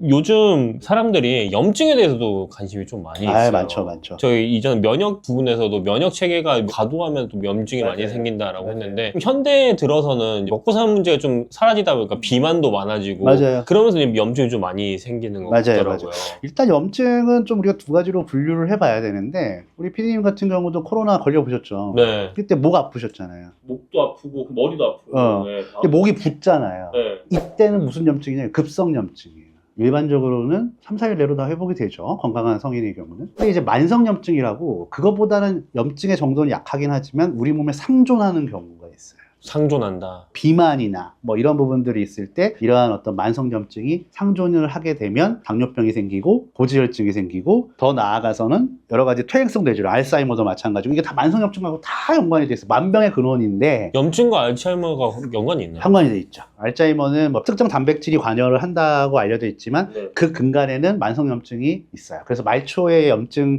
요즘 사람들이 염증에 대해서도 관심이 좀 많이 있어요. 많죠. 저희 이전 면역 부분에서도 면역 체계가 과도하면 또 염증이 많이 생긴다라고 했는데 현대에 들어서는 먹고 사는 문제가 좀 사라지다 보니까 비만도 많아지고 그러면서 염증이 좀 많이 생기는 것 같더라고요. 일단 염증은 좀 우리가 두 가지로 분류를 해봐야 되는데 우리 PD님 같은 경우도 코로나 걸려보셨죠? 네. 그때 목 아프셨잖아요. 목도 아프고 머리도 아프고. 근데 목이 붓잖아요. 네. 이때는 무슨 염증이냐? 급성염증이에요. 일반적으로는 3, 4일 내로 다 회복이 되죠. 건강한 성인의 경우는. 근데 이제 만성염증이라고 그거보다는 염증의 정도는 약하긴 하지만 우리 몸에 상존하는 경우가 있어요. 상존한다. 비만이나 뭐 이런 부분들이 있을 때 이러한 어떤 만성염증이 상존을 하게 되면 당뇨병이 생기고 고지혈증이 생기고 더 나아가서는 여러 가지 퇴행성 뇌질환, 알츠하이머도 마찬가지고 이게 다 만성염증하고 다 연관이 돼 있어요. 만병의 근원인데 염증과 알츠하이머가 연관이 있나요? 상관이 돼 있죠. 알츠하이머는 뭐 특정 단백질이 관여를 한다고 알려져 있지만 그 근간에는 만성염증이 있어요. 그래서 말초의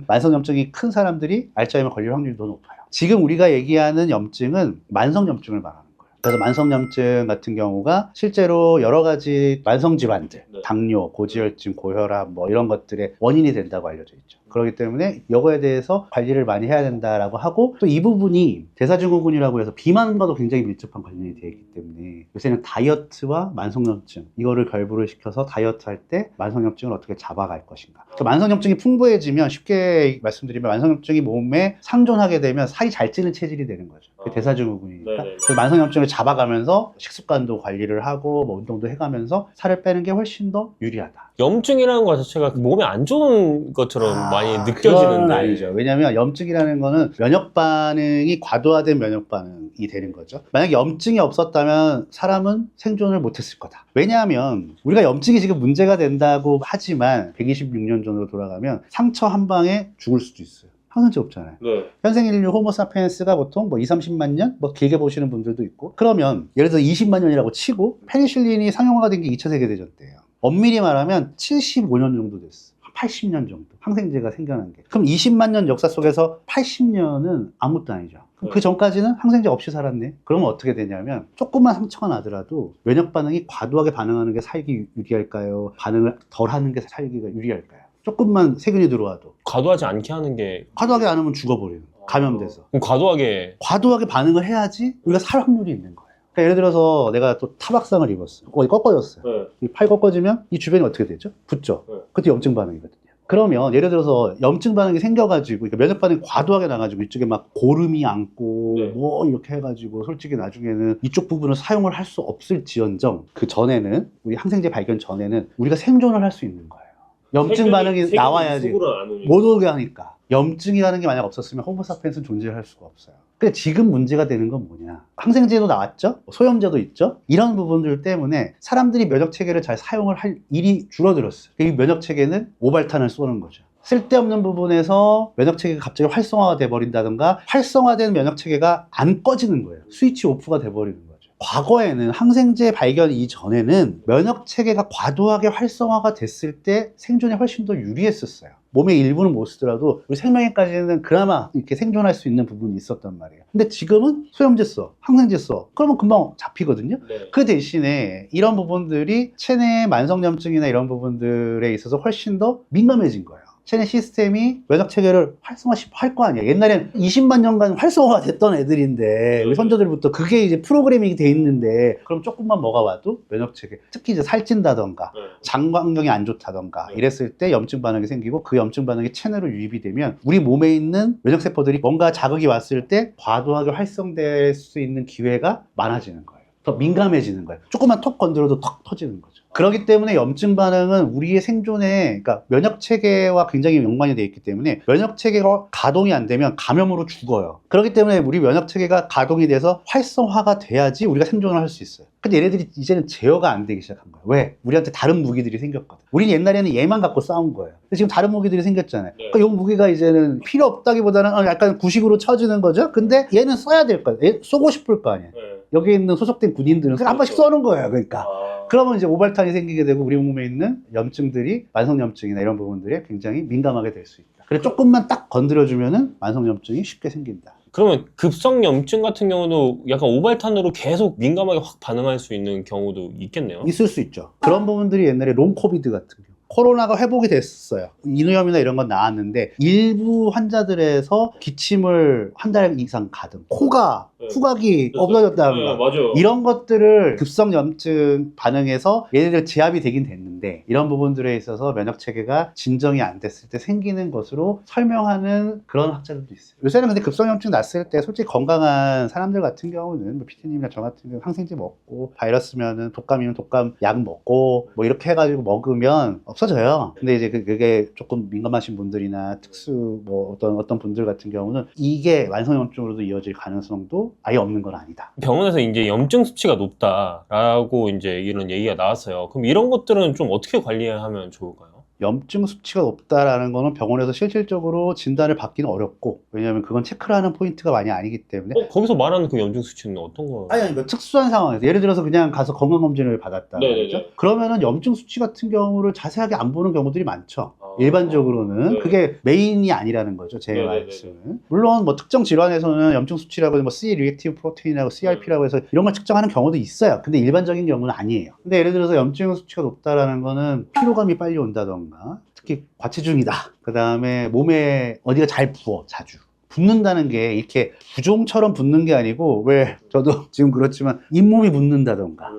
만성염증이 큰 사람들이 알츠하이머 걸릴 확률이 더 높아요. 지금 우리가 얘기하는 염증은 만성염증을 말하는 거예요. 그래서 만성염증 같은 경우가 실제로 여러 가지 만성질환들, 당뇨, 고지혈증, 고혈압 뭐 이런 것들의 원인이 된다고 알려져 있죠. 그렇기 때문에 이거에 대해서 관리를 많이 해야 된다라고 하고 또 이 부분이 대사증후군이라고 해서 비만과도 굉장히 밀접한 관련이 되어 있기 때문에 요새는 다이어트와 만성염증 이거를 결부를 시켜서 다이어트 할 때 만성염증을 어떻게 잡아갈 것인가. 그러니까 만성염증이 풍부해지면 쉽게 말씀드리면 만성염증이 몸에 상존하게 되면 살이 잘 찌는 체질이 되는 거죠. 그게 대사증후군이니까. 그래서 만성염증을 잡아가면서 식습관도 관리를 하고 뭐 운동도 해가면서 살을 빼는 게 훨씬 더 유리하다. 염증이라는 것 자체가 몸에 안 좋은 것처럼 많이 그건 느껴지는데 아니죠. 왜냐하면 염증이라는 거는 면역 반응이 과도화된 면역 반응이 되는 거죠. 만약에 염증이 없었다면 사람은 생존을 못했을 거다. 왜냐하면 우리가 염증이 지금 문제가 된다고 하지만 126년 전으로 돌아가면 상처 한 방에 죽을 수도 있어요. 항생제 없잖아요. 현생 인류 호모사피엔스가 보통 뭐 2, 30만 년? 뭐 길게 보시는 분들도 있고 그러면 예를 들어 20만 년이라고 치고 페니실린이 상용화가 된 게 2차 세계대전 때예요. 엄밀히 말하면 75년 정도 됐어. 80년 정도 항생제가 생겨난 게. 그럼 20만 년 역사 속에서 80년은 아무것도 아니죠. 그럼 그 전까지는 항생제 없이 살았네. 그러면 어떻게 되냐면 조금만 상처가 나더라도 면역 반응이 과도하게 반응하는 게 살기 유리할까요? 반응을 덜 하는 게 살기가 유리할까요? 조금만 세균이 들어와도 과도하지 않게 하는 게 과도하게 안 하면 죽어버려요. 감염돼서. 그럼 과도하게 반응을 해야지 우리가 살 확률이 있는 거예요. 그러니까 예를 들어서 내가 또 타박상을 입었어요. 거기 꺾어졌어요. 이 팔 꺾어지면 이 주변이 어떻게 되죠? 붓죠. 그것도 염증 반응이거든요. 그러면 예를 들어서 염증 반응이 생겨가지고 그러니까 면역 반응이 과도하게 나가지고 이쪽에 막 고름이 앉고 뭐 이렇게 해가지고 솔직히 나중에는 이쪽 부분을 사용을 할 수 없을지언정 그 전에는 우리 항생제 발견 전에는 우리가 생존을 할 수 있는 거예요. 염증 반응이 나와야지 못 오게 하니까. 염증이라는 게 만약 없었으면 호모사피엔스는 존재할 수가 없어요. 근데 지금 문제가 되는 건 뭐냐? 항생제도 나왔죠? 소염제도 있죠? 이런 부분들 때문에 사람들이 면역 체계를 잘 사용을 할 일이 줄어들었어요. 이 면역 체계는 오발탄을 쏘는 거죠. 쓸데없는 부분에서 면역 체계가 갑자기 활성화가 돼 버린다든가 활성화된 면역 체계가 안 꺼지는 거예요. 스위치 오프가 돼 버리는 거예요. 과거에는 항생제 발견 이전에는 면역 체계가 과도하게 활성화가 됐을 때 생존에 훨씬 더 유리했었어요. 몸의 일부는 못 쓰더라도 우리 생명에까지는 그나마 이렇게 생존할 수 있는 부분이 있었단 말이에요. 근데 지금은 소염제 써, 항생제 써. 그러면 금방 잡히거든요. 그 대신에 이런 부분들이 체내 만성염증이나 이런 부분들에 있어서 훨씬 더 민감해진 거예요. 체내 시스템이 면역 체계를 활성화할 거 아니야. 옛날엔 20만 년간 활성화가 됐던 애들인데 우리 선조들부터 그게 이제 프로그래밍이 돼 있는데 그럼 조금만 뭐가 와도 면역 체계 특히 이제 살찐다던가 장 환경이 안 좋다던가 이랬을 때 염증 반응이 생기고 그 염증 반응이 체내로 유입이 되면 우리 몸에 있는 면역 세포들이 뭔가 자극이 왔을 때 과도하게 활성될 수 있는 기회가 많아지는 거예요. 더 민감해지는 거예요. 조금만 톡 건드려도 턱 터지는 거죠. 그렇기 때문에 염증 반응은 우리의 생존에 그러니까 면역 체계와 굉장히 연관이 되어 있기 때문에 면역 체계가 가동이 안 되면 감염으로 죽어요. 그렇기 때문에 우리 면역 체계가 가동이 돼서 활성화가 돼야지 우리가 생존을 할 수 있어요. 근데 얘네들이 이제는 제어가 안 되기 시작한 거예요. 왜? 우리한테 다른 무기들이 생겼거든. 우리는 옛날에는 얘만 갖고 싸운 거예요. 근데 지금 다른 무기들이 생겼잖아요. 그러니까 이 무기가 이제는 필요 없다기보다는 약간 구식으로 쳐지는 거죠. 근데 얘는 써야 될 거예요. 얘 쏘고 싶을 거 아니에요. 여기에 있는 소속된 군인들은 한 번씩 쏘는 거예요. 그러니까. 그러면 이제 오발탄이 생기게 되고 우리 몸에 있는 염증들이 만성염증이나 이런 부분들에 굉장히 민감하게 될 수 있다. 그래서 조금만 딱 건드려주면은 만성염증이 쉽게 생긴다. 그러면 급성염증 같은 경우도 약간 오발탄으로 계속 민감하게 확 반응할 수 있는 경우도 있겠네요? 있을 수 있죠. 그런 부분들이 옛날에 롱코비드 같은 경우. 코로나가 회복이 됐어요. 인후염이나 이런 건 나았는데 일부 환자들에서 기침을 한 달 이상 가든 코가 후각이 없어졌다든가 이런 것들을 급성염증 반응에서 얘네들 제압이 되긴 됐는데 이런 부분들에 있어서 면역체계가 진정이 안 됐을 때 생기는 것으로 설명하는 그런 학자들도 있어요. 요새는 근데 급성염증 났을 때 솔직히 건강한 사람들 같은 경우는 뭐 PT님이나 저 같은 경우 항생제 먹고 바이러스면은 독감이면 독감 약 먹고 뭐 이렇게 해가지고 먹으면 없어져요. 근데 이제 그게 조금 민감하신 분들이나 특수 뭐 어떤 분들 같은 경우는 이게 만성염증으로도 이어질 가능성도 아예 없는 건 아니다. 병원에서 이제 염증 수치가 높다라고 이제 이런 얘기가 나왔어요. 그럼 이런 것들은 좀 어떻게 관리하면 좋을까요? 염증 수치가 높다라는 거는 병원에서 실질적으로 진단을 받기는 어렵고 왜냐하면 그건 체크를 하는 포인트가 많이 아니기 때문에 거기서 말하는 그 염증 수치는 어떤 거? 아니 뭐 특수한 상황에서 예를 들어서 그냥 가서 건강검진을 받았다 그렇죠? 그러면은 염증 수치 같은 경우를 자세하게 안 보는 경우들이 많죠. 일반적으로는 그게 메인이 아니라는 거죠. 제 말씀은. 물론 뭐 특정 질환에서는 염증 수치라고 뭐 C 리액티브 프로테인이라고 CRP라고 해서 이런 걸 측정하는 경우도 있어요. 근데 일반적인 경우는 아니에요. 근데 예를 들어서 염증 수치가 높다라는 거는 피로감이 빨리 온다던가 특히 과체중이다. 그 다음에 몸에 어디가 잘 부어 자주. 붓는다는 게 이렇게 부종처럼 붓는 게 아니고 왜 저도 지금 그렇지만 잇몸이 붓는다던가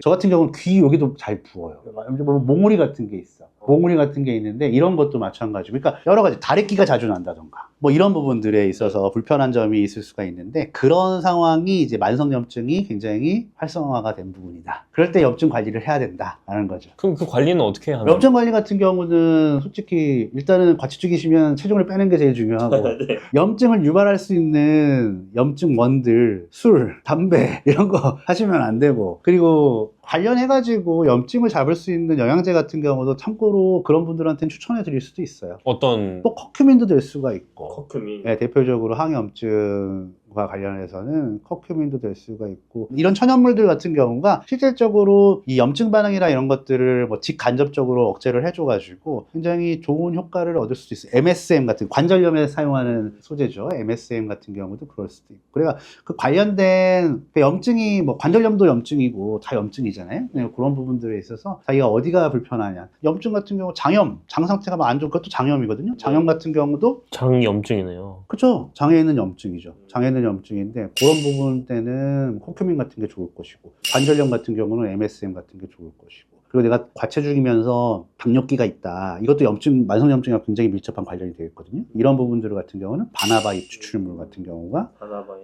저 같은 경우는 귀 여기도 잘 부어요. 뭐 몽우리 같은 게 있어. 몽우리 같은 게 있는데 이런 것도 마찬가지고 그러니까 여러 가지 다래끼가 자주 난다던가 뭐 이런 부분들에 있어서 불편한 점이 있을 수가 있는데 그런 상황이 이제 만성염증이 굉장히 활성화가 된 부분이다. 그럴 때 염증 관리를 해야 된다라는 거죠. 그럼 그 관리는 어떻게 하나요? 염증 관리 같은 경우는 솔직히 일단은 과체중이시면 체중을 빼는 게 제일 중요하고 염증을 유발할 수 있는 염증원들, 술, 담배 이런 거 하시면 안 되고 그리고 관련해가지고 염증을 잡을 수 있는 영양제 같은 경우도 참고로 그런 분들한테는 추천해 드릴 수도 있어요. 어떤? 또 커큐민도 될 수가 있고 커큐민. 네, 대표적으로 항염증과 관련해서는 커큐민도 될 수가 있고 이런 천연물들 같은 경우가 실질적으로 이 염증 반응이나 이런 것들을 뭐 직간접적으로 억제를 해줘가지고 굉장히 좋은 효과를 얻을 수도 있어요. MSM 같은 관절염에 사용하는 소재죠. MSM 같은 경우도 그럴 수도 있고 그래가 그 관련된 그 염증이 뭐 관절염도 염증이고 다 염증이잖아요. 네, 그런 부분들에 있어서 자기가 어디가 불편하냐 염증 같은 경우 장염 장 상태가 안 좋은 그것도 장염이거든요. 장염 같은 경우도 장염증이네요. 그렇죠. 장에 있는 염증이죠. 장에 있는 염증인데 그런 부분 때는 코큐민 같은 게 좋을 것이고 관절염 같은 경우는 MSM 같은 게 좋을 것이고 그리고 내가 과체중이면서 당뇨기가 있다. 이것도 염증, 만성염증이랑 굉장히 밀접한 관련이 되어 있거든요. 이런 부분들 같은 경우는 바나바잎 추출물 같은 경우가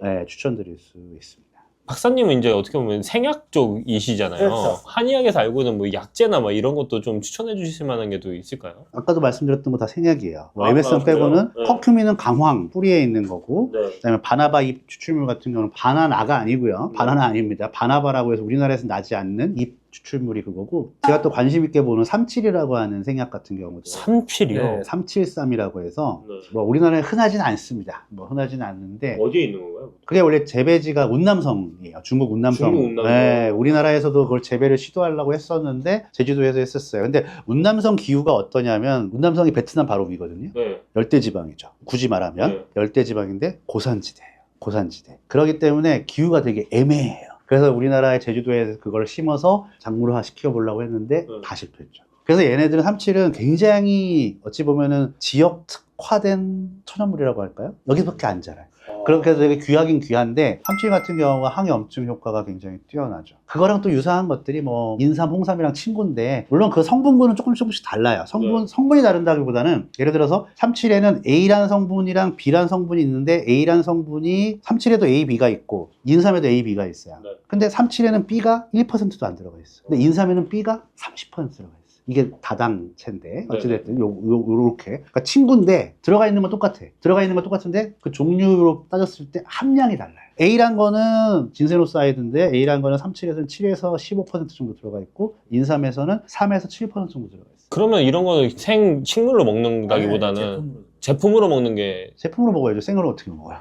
네, 추천드릴 수 있습니다. 박사님은 이제 어떻게 보면 생약 쪽이시잖아요. 그렇죠. 한의학에서 알고 있는 뭐 약재나 뭐 이런 것도 좀 추천해 주실 만한 게 또 있을까요? 아까도 말씀드렸던 거 다 생약이에요. 뭐 MSM 빼고는 커큐민은 강황, 뿌리에 있는 거고 그다음에 바나바 잎 추출물 같은 경우는 바나나가 아니고요. 바나나 아닙니다. 바나바라고 해서 우리나라에서 나지 않는 잎 추출물이 그거고 제가 또 관심 있게 보는 삼칠이라고 하는 생약 같은 경우도 삼칠이요? 네, 삼칠삼이라고 해서 뭐 우리나라에 흔하진 않습니다. 뭐 흔하진 않는데 어디에 있는 건가요? 그게 원래 재배지가 운남성이에요. 중국 운남성. 중국 운남성. 네, 우리나라에서도 그걸 재배를 시도하려고 했었는데 제주도에서 했었어요. 근데 운남성 기후가 어떠냐면 운남성이 베트남 바로 위거든요. 열대지방이죠. 굳이 말하면 열대지방인데 고산지대예요. 고산지대. 그렇기 때문에 기후가 되게 애매해요. 그래서 우리나라의 제주도에 그걸 심어서 작물화 시켜보려고 했는데 다 실패했죠. 그래서 얘네들은 삼칠은 굉장히 어찌 보면은 지역 특화된 천연물이라고 할까요? 여기서밖에 안 자라요. 그렇게 해서 되게 귀하긴 귀한데 삼칠 같은 경우가 항염증 효과가 굉장히 뛰어나죠. 그거랑 또 유사한 것들이 뭐 인삼, 홍삼이랑 친구인데 물론 그 성분군은 조금씩 달라요. 성분이 다른다기보다는 예를 들어서 삼칠에는 A라는 성분이랑 B라는 성분이 있는데 A라는 성분이 삼칠에도 A, B가 있고 인삼에도 A, B가 있어요. 근데 삼칠에는 B가 1%도 안 들어가 있어요. 근데 인삼에는 B가 30% 들어가 있어요. 이게 다당체인데 어찌됐든 요렇게 그러니까 친구인데 들어가 있는 건 똑같아. 들어가 있는 건 똑같은데 그 종류로 따졌을 때 함량이 달라요. A란 거는 진세노사이드인데 A란 거는 삼칠에서는 7에서 15% 정도 들어가 있고 인삼에서는 3에서 7% 정도 들어가 있어요. 그러면 이런 거는 생 식물로 먹는다기보다는 제품으로 먹는 게 제품으로 먹어야죠. 생으로 어떻게 먹어요?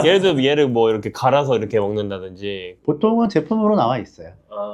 예를 들어 얘를 뭐 이렇게 갈아서 이렇게 먹는다든지 보통은 제품으로 나와 있어요.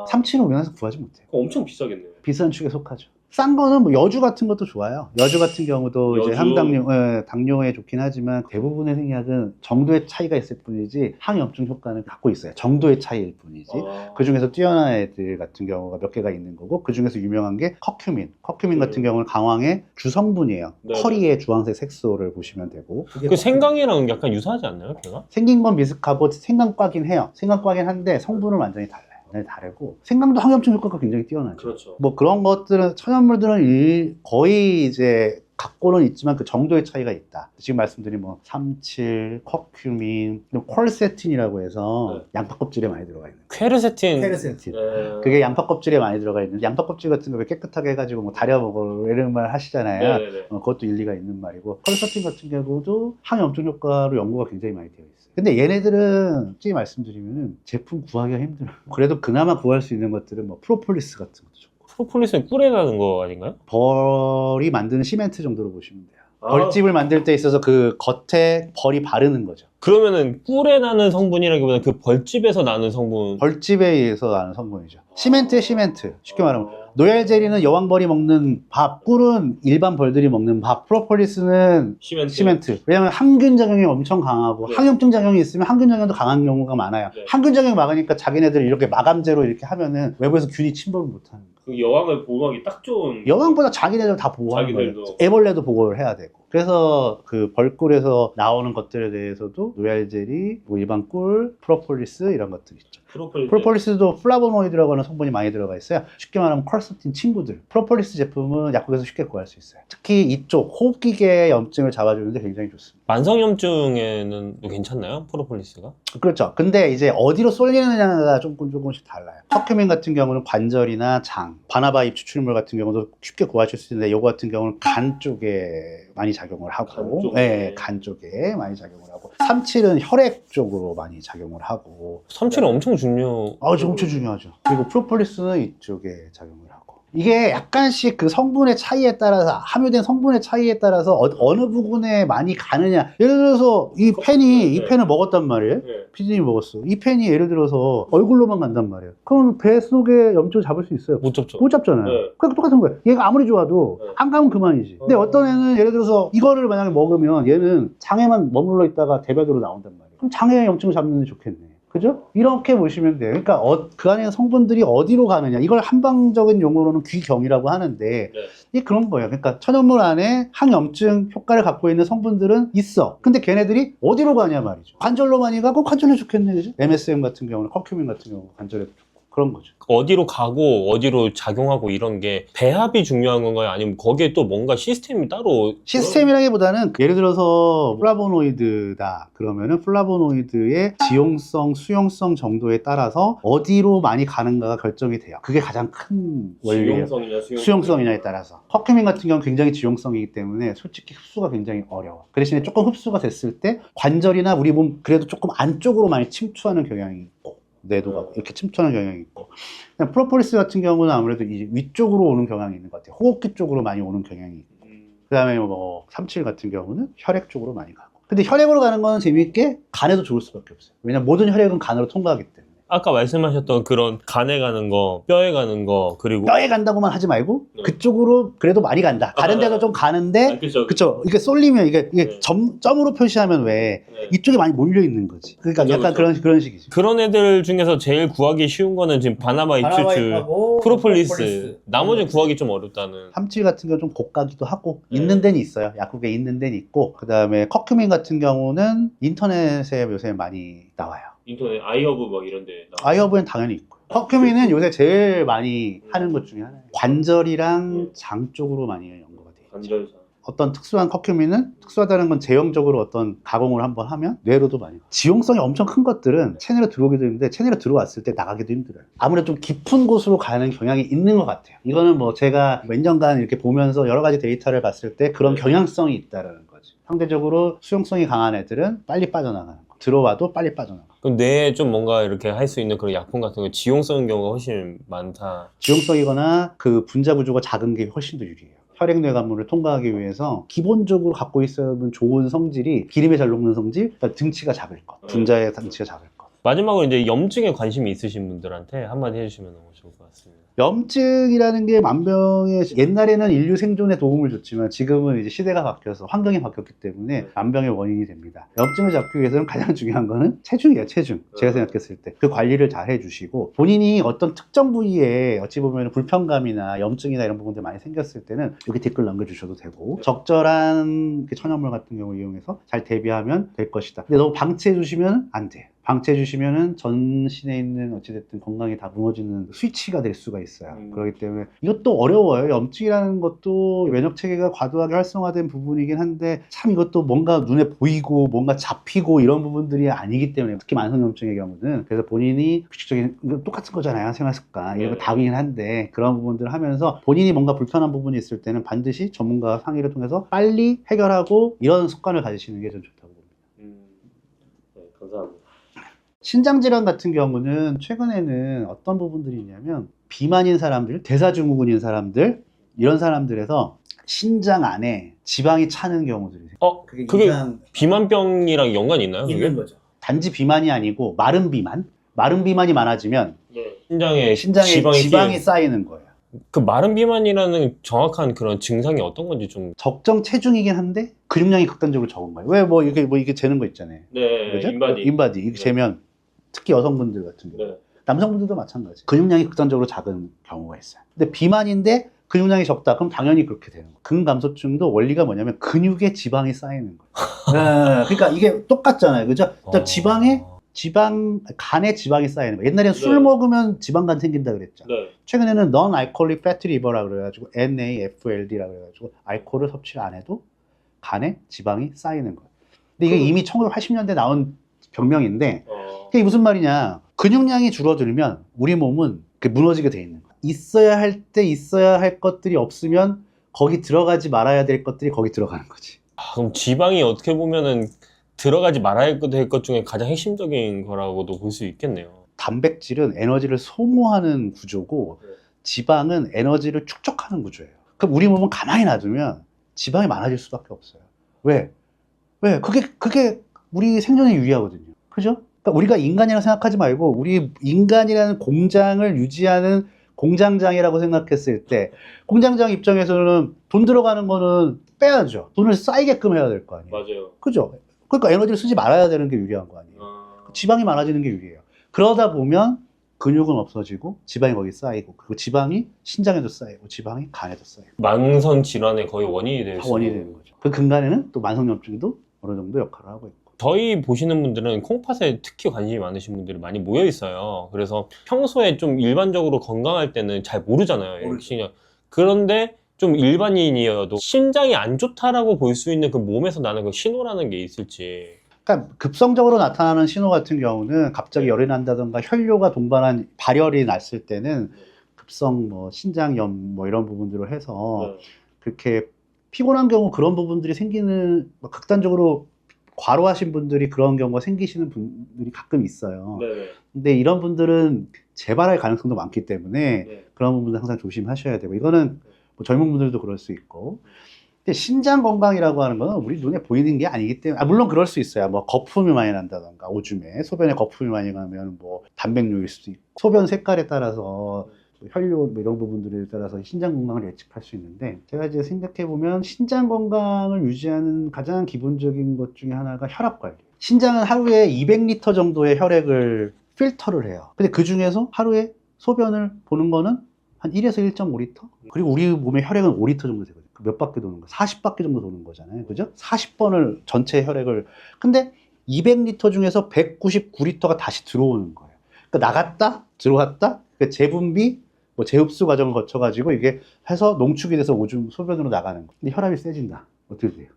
삼칠은 우리나라에서 구하지 못해요. 엄청 비싸겠네요. 비싼 축에 속하죠. 싼 거는 뭐 여주 같은 것도 좋아요. 여주 같은 경우도 이제 여주? 항당뇨, 당뇨에 좋긴 하지만 대부분의 생약은 정도의 차이가 있을 뿐이지 항염증 효과는 갖고 있어요. 정도의 차이일 뿐이지. 그 중에서 뛰어난 애들 같은 경우가 몇 개가 있는 거고, 그 중에서 유명한 게 커큐민. 커큐민 같은 경우는 강황의 주성분이에요. 네. 커리의 주황색 색소를 보시면 되고. 그 생강이랑 약간 유사하지 않나요, 걔가? 생긴 건 비슷하고 생강과긴 해요. 생강과긴 한데 성분은 완전히 달라요. 네, 다르고 생강도 항염증 효과가 굉장히 뛰어나죠. 그렇죠. 뭐 그런 것들은 천연물들은 거의 이제 갖고는 있지만 그 정도의 차이가 있다. 지금 말씀드린 뭐 삼칠, 커큐민, 콜세틴이라고 해서 네. 양파 껍질에 많이 들어가 있는. 퀘르세틴. 퀘르세틴. 네. 그게 양파 껍질에 많이 들어가 있는. 양파 껍질 같은 거 왜 깨끗하게 해가지고 뭐 다려 먹어 이런 말 하시잖아요. 네네네. 그것도 일리가 있는 말이고, 콜세틴 같은 경우도 항염증 효과로 연구가 굉장히 많이 되어 있어요. 근데 얘네들은 솔직히 말씀드리면 제품 구하기가 힘들어요. 그래도 그나마 구할 수 있는 것들은 뭐 프로폴리스 같은 것도 좋고, 프로폴리스는 꿀에 나는 거 아닌가요? 벌이 만드는 시멘트 정도로 보시면 돼요. 아. 벌집을 만들 때 있어서 그 겉에 벌이 바르는 거죠. 그러면은 꿀에 나는 성분이라기보다 그 벌집에서 나는 성분. 벌집에 의해서 나는 성분이죠. 시멘트에 시멘트. 쉽게 말하면 노얄제리는 여왕벌이 먹는 밥, 꿀은 일반 벌들이 먹는 밥, 프로폴리스는 시멘트. 왜냐하면 항균 작용이 엄청 강하고, 네. 항염증 작용이 있으면 항균 작용도 강한 경우가 많아요. 네. 항균 작용 막으니까 자기네들 이렇게 마감제로 이렇게 하면은 외부에서 균이 침범을 못하는 거예요. 그 여왕을 보호하기 딱 좋은. 여왕보다 자기네들 다 보호하는 거예요. 자기들도. 애벌레도 보호를 해야 되고. 그래서 그 벌꿀에서 나오는 것들에 대해서도 노얄제리, 뭐 일반 꿀, 프로폴리스 이런 것들이 있죠. 프로폴리스도 플라보노이드라고 하는 성분이 많이 들어가 있어요. 쉽게 말하면 콜세틴 친구들. 프로폴리스 제품은 약국에서 쉽게 구할 수 있어요. 특히 이쪽 호흡기계 염증을 잡아주는데 굉장히 좋습니다. 만성염증에는 또 괜찮나요? 프로폴리스가? 그렇죠. 근데 이제 어디로 쏠리느냐가 조금씩 달라요. 커큐민 같은 경우는 관절이나 장, 바나바 잎 추출물 같은 경우도 쉽게 구하실 수 있는데, 이거 같은 경우는 간 쪽에 많이 작용을 하고, 간 쪽에? 네, 간 쪽에 많이 작용을 하고, 삼칠은 혈액 쪽으로 많이 작용을 하고. 삼칠은 엄청 중요. 엄청 중요하죠. 그리고 프로폴리스는 이쪽에 작용을 하고. 이게 약간씩 그 성분의 차이에 따라서, 함유된 성분의 차이에 따라서 어느 부분에 많이 가느냐. 예를 들어서 이 펜을 먹었단 말이에요. 네. 피디님이 먹었어. 이 펜이 예를 들어서 얼굴로만 간단 말이에요. 그럼 배 속에 염증을 잡을 수 있어요? 못 잡죠. 못 잡잖아요. 네. 그러니까 똑같은 거예요. 얘가 아무리 좋아도 네. 안 가면 그만이지. 근데 어떤 애는 예를 들어서 이거를 만약에 먹으면 얘는 장에만 머물러 있다가 대변으로 나온단 말이에요. 그럼 장에 염증을 잡는 게 좋겠네. 그죠? 이렇게 보시면 돼요. 그러니까 그 안에 성분들이 어디로 가느냐. 이걸 한방적인 용어로는 귀경이라고 하는데, 네. 이게 그런 거예요. 그러니까 천연물 안에 항염증 효과를 갖고 있는 성분들은 있어. 근데 걔네들이 어디로 가냐 말이죠. 관절로 많이 가고 관절에 좋겠네. 그죠? MSM 같은 경우는, 커큐민 같은 경우는 관절에도 좋고. 그런 거죠. 어디로 가고 어디로 작용하고 이런 게 배합이 중요한 건가요? 아니면 거기에 또 뭔가 시스템이 따로 시스템이라기보다는 예를 들어서 플라보노이드다 그러면은 플라보노이드의 지용성, 수용성 정도에 따라서 어디로 많이 가는가가 결정이 돼요. 그게 가장 큰 원리예요. 수용성이냐에 따라서. 커큐민 같은 경우는 굉장히 지용성이기 때문에 솔직히 흡수가 굉장히 어려워. 그 대신에 조금 흡수가 됐을 때 관절이나 우리 몸 그래도 조금 안쪽으로 많이 침투하는 경향이 있고, 뇌도가 이렇게 침투하는 경향이 있고, 그냥 프로폴리스 같은 경우는 아무래도 이제 위쪽으로 오는 경향이 있는 것 같아요. 호흡기 쪽으로 많이 오는 경향이 있고, 그 다음에 뭐 삼칠 같은 경우는 혈액 쪽으로 많이 가고. 근데 혈액으로 가는 거는 재미있게 간에도 좋을 수밖에 없어요. 왜냐면 모든 혈액은 간으로 통과하기 때문에. 아까 말씀하셨던 그런 간에 가는 거, 뼈에 가는 거, 그리고 뼈에 간다고만 하지 말고 네. 그쪽으로 그래도 많이 간다. 다른 데도 좀 가는데, 그쵸. 이게 쏠리면 이게 네. 점으로 표시하면 왜 이쪽에 많이 몰려 있는 거지. 그러니까 그쵸, 약간 그쵸. 그런 식이지. 그런 애들 중에서 제일 구하기 쉬운 거는 지금 바나바 잎추출, 프로폴리스. 나머지는 구하기 좀 어렵다는. 삼칠 같은 경우는 좀 고가기도 하고, 있는 데는 있어요. 약국에 있는 데는 있고, 그 다음에 커큐민 같은 경우는 인터넷에 요새 많이 나와요. 인터넷 아이허브 막 이런 데 아이허브엔 당연히 있고요. 커큐민은 요새 제일 많이 하는 것 중에 하나예요. 관절이랑 장 쪽으로 많이 연구가 돼요. 관절사. 어떤 특수한 커큐민은, 특수하다는 건 제형적으로 어떤 가공을 한번 하면 뇌로도 많이 가요. 지용성이 엄청 큰 것들은 체내로 들어오기도 힘든데 체내로 들어왔을 때 나가기도 힘들어요. 아무래도 좀 깊은 곳으로 가는 경향이 있는 것 같아요. 이거는 뭐 제가 몇 년간 이렇게 보면서 여러 가지 데이터를 봤을 때 그런 경향성이 있다는 거지. 상대적으로 수용성이 강한 애들은 빨리 빠져나가는 거. 들어와도 빨리 빠져나가. 그럼 뇌에 좀 뭔가 이렇게 할 수 있는 그런 약품 같은 거 지용성인 경우가 훨씬 많다. 지용성이거나 그 분자 구조가 작은 게 훨씬 더 유리해요. 혈액뇌관물을 통과하기 위해서 기본적으로 갖고 있어야 하는 좋은 성질이 기름에 잘 녹는 성질, 그러니까 등치가 작을 것, 분자의 등치가 작을 것. 마지막으로 이제 염증에 관심이 있으신 분들한테 한마디 해주시면 너무 좋을 것 같습니다. 염증이라는 게 만병의 옛날에는 인류 생존에 도움을 줬지만 지금은 이제 시대가 바뀌어서 환경이 바뀌었기 때문에 만병의 원인이 됩니다. 염증을 잡기 위해서는 가장 중요한 거는 체중이에요, 체중. 제가 생각했을 때 그 관리를 잘 해주시고 본인이 어떤 특정 부위에 어찌 보면 불편감이나 염증이나 이런 부분들 많이 생겼을 때는 여기 댓글 남겨주셔도 되고 적절한 천연물 같은 경우 이용해서 잘 대비하면 될 것이다. 근데 너무 방치해 주시면 안 돼. 방치해 주시면은 전신에 있는 어찌됐든 건강이 다 무너지는 스위치가 될 수가 있어요. 그렇기 때문에 이것도 어려워요. 염증이라는 것도 면역 체계가 과도하게 활성화된 부분이긴 한데 참 이것도 뭔가 눈에 보이고 뭔가 잡히고 이런 부분들이 아니기 때문에 특히 만성염증의 경우는 그래서 본인이 규칙적인 똑같은 거잖아요. 생활 습관 이런 거 다이긴 한데 그런 부분들을 하면서 본인이 뭔가 불편한 부분이 있을 때는 반드시 전문가 상의를 통해서 빨리 해결하고 이런 습관을 가지시는 게 좀 좋다고 봅니다. 네, 감사합니다. 신장질환 같은 경우는 최근에는 어떤 부분들이 있냐면 비만인 사람들, 대사증후군인 사람들 이런 사람들에서 신장 안에 지방이 차는 경우들이 그게 비만병이랑 연관이 있나요? 있는 거죠. 단지 비만이 아니고 마른 비만. 마른 비만이 많아지면 신장에 지방이 쌓이는 거예요. 그 마른 비만이라는 정확한 그런 증상이 어떤 건지 좀 적정 체중이긴 한데 근육량이 극단적으로 적은 거예요. 왜 이게 재는 거 있잖아요. 네, 그죠? 인바디 이렇게 재면 특히 여성분들 같은 경우 남성분들도 마찬가지. 근육량이 극단적으로 작은 경우가 있어요. 근데 비만인데 근육량이 적다. 그럼 당연히 그렇게 되는 거예요. 근감소증도 원리가 뭐냐면 근육에 지방이 쌓이는 거예요. 그러니까 이게 똑같잖아요. 그죠? 간에 지방이 쌓이는 거예요. 옛날에는 술 먹으면 지방간 생긴다 그랬죠. 최근에는 non-alcoholic fatty liver라고 그래가지고 NAFLD라고 그래가지고 알코올을 섭취를 안 해도 간에 지방이 쌓이는 거예요. 근데 이게 이미 1980년대 나온 병명인데 이게 무슨 말이냐. 근육량이 줄어들면 우리 몸은 무너지게 돼 있는 거예요. 있어야 할 때 있어야 할 것들이 없으면 거기 들어가지 말아야 될 것들이 거기 들어가는 거지. 그럼 지방이 어떻게 보면은 들어가지 말아야 될 것 중에 가장 핵심적인 거라고도 볼 수 있겠네요. 단백질은 에너지를 소모하는 구조고 지방은 에너지를 축적하는 구조예요. 그럼 우리 몸은 가만히 놔두면 지방이 많아질 수밖에 없어요. 왜? 그게 우리 생존에 유리하거든요. 그죠? 그러니까 우리가 인간이라고 생각하지 말고 우리 인간이라는 공장을 유지하는 공장장이라고 생각했을 때 공장장 입장에서는 돈 들어가는 거는 빼야죠. 돈을 쌓이게끔 해야 될 거 아니에요. 맞아요. 그죠? 그러니까 에너지를 쓰지 말아야 되는 게 유리한 거 아니에요. 지방이 많아지는 게 유리해요. 그러다 보면 근육은 없어지고 지방이 거기 쌓이고 그리고 지방이 신장에도 쌓이고 지방이 간에도 쌓이고 만성 질환의 거의 원인이 될 수 원인이 되는 거죠. 그 근간에는 또 만성염증도 어느 정도 역할을 하고 있고. 저희 보시는 분들은 콩팥에 특히 관심이 많으신 분들이 많이 모여 있어요. 그래서 평소에 좀 일반적으로 건강할 때는 잘 모르잖아요. 그런데 좀 일반인이어도 심장이 안 좋다라고 볼 수 있는 그 몸에서 나는 그 신호라는 게 있을지. 그러니까 급성적으로 나타나는 신호 같은 경우는 갑자기 열이 난다던가 혈뇨가 동반한 발열이 났을 때는 급성 신장염 이런 부분들로 해서 그렇게 피곤한 경우 그런 부분들이 생기는 극단적으로 과로하신 분들이 그런 경우가 생기시는 분들이 가끔 있어요. 근데 이런 분들은 재발할 가능성도 많기 때문에 그런 부분들 항상 조심하셔야 되고 이거는 젊은 분들도 그럴 수 있고 근데 신장 건강이라고 하는 건 우리 눈에 보이는 게 아니기 때문에 물론 그럴 수 있어요. 거품이 많이 난다던가 오줌에 소변에 거품이 많이 가면 단백뇨일 수도 있고 소변 색깔에 따라서 혈뇨 이런 부분들에 따라서 신장 건강을 예측할 수 있는데 제가 이제 생각해 보면 신장 건강을 유지하는 가장 기본적인 것 중에 하나가 혈압 관리. 신장은 하루에 200리터 정도의 혈액을 필터를 해요. 근데 그 중에서 하루에 소변을 보는 거는 한 1에서 1.5리터? 그리고 우리 몸의 혈액은 5리터 정도 되거든요. 몇 바퀴 도는 거? 40바퀴 정도 도는 거잖아요. 그죠? 40번을 전체 혈액을. 근데 200리터 중에서 199리터가 다시 들어오는 거예요. 그러니까 나갔다, 들어왔다, 그러니까 재분비, 재흡수 과정을 거쳐가지고 이게 해서 농축이 돼서 오줌, 소변으로 나가는 거. 근데 혈압이 세진다. 어떻게 돼요?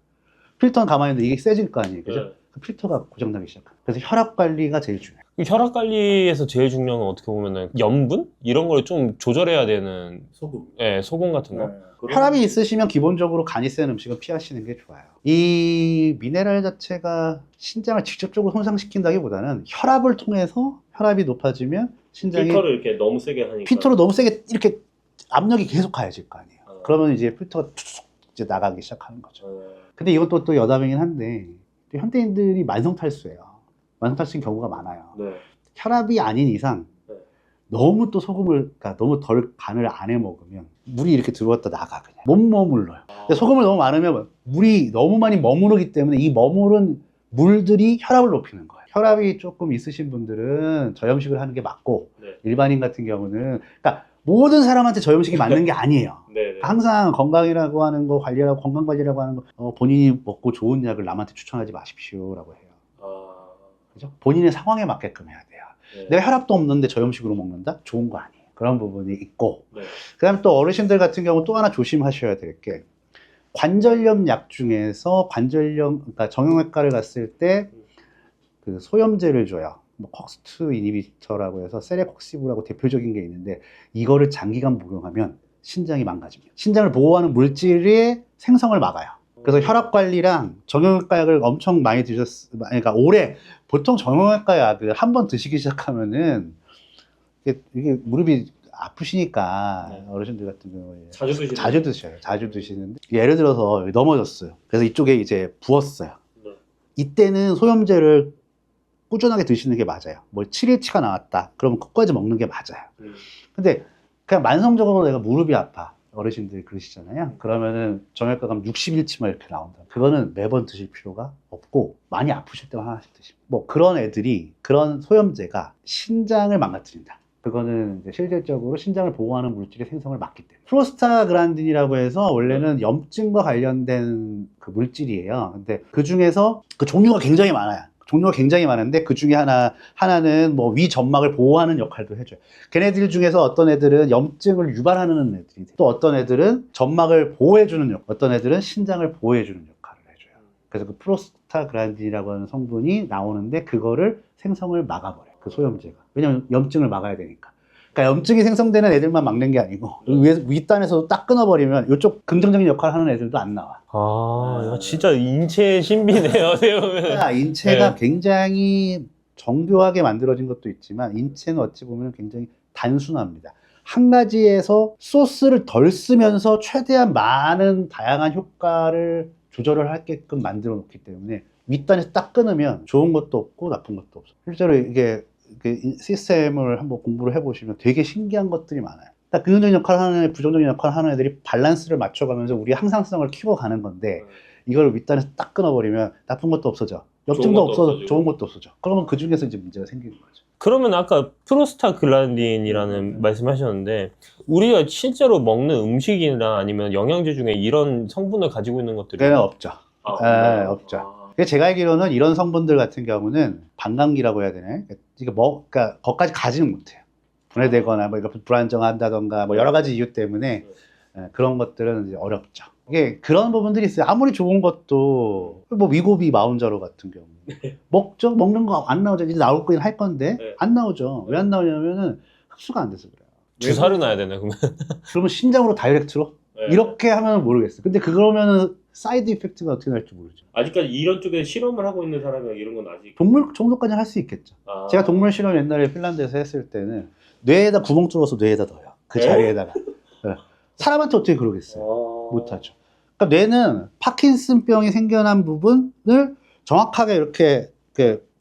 필터는 가만히 있는데 이게 세질 거 아니에요. 그죠? 그 필터가 고장나기 시작합니다. 그래서 혈압 관리가 제일 중요해요. 혈압 관리에서 제일 중요한 건 어떻게 보면은 염분? 이런 걸 좀 조절해야 되는 소금. 네, 소금 같은 거. 혈압이 있으시면 기본적으로 간이 센 음식은 피하시는 게 좋아요. 이 미네랄 자체가 신장을 직접적으로 손상시킨다기보다는 혈압을 통해서 혈압이 높아지면 신장이 필터를 이렇게 너무 세게 하니까 필터로 너무 세게 이렇게 압력이 계속 가해질 거 아니에요. 그러면 이제 필터가 툭 이제 나가기 시작하는 거죠. 근데 이건 또 여담이긴 한데 현대인들이 만성탈수예요. 만성탈수인 경우가 많아요. 혈압이 아닌 이상 너무 또 소금을, 그러니까 너무 덜 간을 안 해 먹으면 물이 이렇게 들어왔다 나가 그냥 못 머물러요. 근데 소금을 너무 많으면 물이 너무 많이 머무르기 때문에 이 머무른 물들이 혈압을 높이는 거예요. 혈압이 조금 있으신 분들은 저염식을 하는 게 맞고, 네. 일반인 같은 경우는, 그러니까 모든 사람한테 저염식이 맞는 게 아니에요. 네. 항상 건강이라고 하는 거, 관리라고, 건강 관리라고 하는 거, 본인이 먹고 좋은 약을 남한테 추천하지 마십시오라고 해요. 그죠? 본인의 상황에 맞게끔 해야 돼요. 네. 내가 혈압도 없는데 저염식으로 먹는다? 좋은 거 아니에요. 그런 부분이 있고. 네. 그 다음에 또 어르신들 같은 경우 또 하나 조심하셔야 될 게, 관절염 약 중에서 그러니까 정형외과를 갔을 때 그 소염제를 줘요. 뭐 콕스2 이니비터라고 해서 세레콕시브라고 대표적인 게 있는데, 이거를 장기간 복용하면 신장이 망가집니다. 신장을 보호하는 물질의 생성을 막아요. 그래서 혈압 관리랑 정형외과 약을 엄청 많이 그러니까 올해 보통 정형외과 약을 한 번 드시기 시작하면은 이게 무릎이 아프시니까, 네. 어르신들 같은 경우에 자주 드셔요. 자주 드시는데, 예를 들어서 넘어졌어요. 그래서 이쪽에 이제 부었어요. 네. 이때는 소염제를 꾸준하게 드시는 게 맞아요. 뭐 7일치가 나왔다 그러면 끝까지 먹는 게 맞아요. 근데 그냥 만성적으로 내가 무릎이 아파, 어르신들이 그러시잖아요. 그러면은 정형외과 가면 60일치만 이렇게 나온다. 그거는 매번 드실 필요가 없고, 많이 아프실 때만 하나씩 드시고, 뭐 그런 애들이, 그런 소염제가 신장을 망가뜨린다. 그거는 이제 실질적으로 신장을 보호하는 물질의 생성을 막기 때문에. 프로스타그란딘이라고 해서 원래는 염증과 관련된 그 물질이에요. 근데 그 중에서 그 종류가 굉장히 많아요. 종류가 굉장히 많은데, 그 중에 하나는 뭐 위 점막을 보호하는 역할도 해줘요. 걔네들 중에서 어떤 애들은 염증을 유발하는 애들이, 또 어떤 애들은 점막을 보호해주는 역할, 어떤 애들은 신장을 보호해주는 역할을 해줘요. 그래서 그 프로스타그란딘이라고 하는 성분이 나오는데, 그거를 생성을 막아버려요. 그 소염제가. 왜냐면 염증을 막아야 되니까. 그러니까 염증이 생성되는 애들만 막는 게 아니고, 윗단에서도 딱 끊어버리면 이쪽 긍정적인 역할을 하는 애들도 안 나와. 이거 진짜 인체의 신비네요, 어떻게 보면. 그러니까 인체가 네. 굉장히 정교하게 만들어진 것도 있지만, 인체는 어찌 보면 굉장히 단순합니다. 한 가지에서 소스를 덜 쓰면서 최대한 많은 다양한 효과를 조절을 하게끔 만들어 놓기 때문에, 윗단에서 딱 끊으면 좋은 것도 없고 나쁜 것도 없어. 실제로 이게 그 시스템을 한번 공부를 해보시면 되게 신기한 것들이 많아요. 딱 긍정적인 역할을 하는 애, 부정적인 역할을 하는 애들이 밸런스를 맞춰가면서 우리 항상성을 키워가는 건데, 이걸 윗단에서 딱 끊어버리면 나쁜 것도 없어져, 염증도 없어져, 좋은 것도 없어져. 그러면 그 중에서 이제 문제가 생기는 거죠. 그러면 아까 프로스타글란딘이라는 말씀하셨는데, 우리가 실제로 먹는 음식이나 아니면 영양제 중에 이런 성분을 가지고 있는 것들이 그게 없죠. 없나요? 없죠. 제가 알기로는 이런 성분들 같은 경우는 반감기라고 해야 되나? 그러니까 거기까지 가지는 못해요. 분해되거나 뭐 이거 불안정한다던가 뭐 여러 가지 이유 때문에 그런 것들은 이제 어렵죠. 이게 그런 부분들이 있어요. 아무리 좋은 것도 뭐 위고비 마운자로 같은 경우 먹죠. 먹는 거 안 나오죠. 이제 나올 거긴 할 건데 안 나오죠. 왜 안 나오냐면은 흡수가 안 돼서 그래요. 주사를 놔야 되나 그러면? 그러면 신장으로 다이렉트로 이렇게 하면 모르겠어요. 근데 그러면은 사이드 이펙트가 어떻게 날지 모르죠. 아직까지 이런 쪽에 실험을 하고 있는 사람이 이런 건 아직 동물 정도까지는 할 수 있겠죠. 제가 동물 실험 옛날에 핀란드에서 했을 때는 뇌에다 구멍 뚫어서 뇌에다 넣어요. 그 자리에다가. 사람한테 어떻게 그러겠어요? 못하죠. 그러니까 뇌는 파킨슨병이 생겨난 부분을 정확하게 이렇게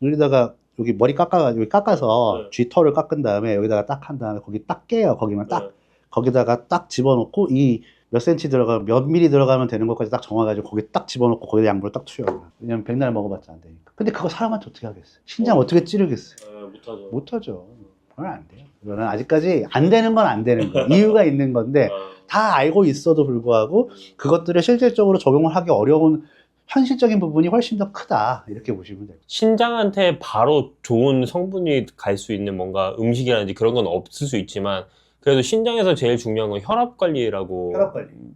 여기다가 여기 머리 깎아서 쥐털을 깎은 다음에 여기다가 딱 한 다음에 거기 딱 깨요. 거기만 딱 거기다가 딱 집어넣고 이 몇 센치 들어가면 몇 미리 들어가면 되는 것까지 딱 정해가지고 거기 딱 집어넣고 거기다 양물을 딱 투여해요. 왜냐면 백날 먹어봤자 안 되니까. 근데 그거 사람한테 어떻게 하겠어요? 신장 어떻게 찌르겠어요? 못하죠. 못하죠. 그건 안 돼요. 그거는 아직까지 안 되는 건 안 되는 거예요. 이유가 있는 건데 다 알고 있어도 불구하고 그것들을 실질적으로 적용을 하기 어려운 현실적인 부분이 훨씬 더 크다, 이렇게 보시면 돼요. 신장한테 바로 좋은 성분이 갈 수 있는 뭔가 음식이라든지 그런 건 없을 수 있지만, 그래도 신장에서 제일 중요한 건 혈압 관리라고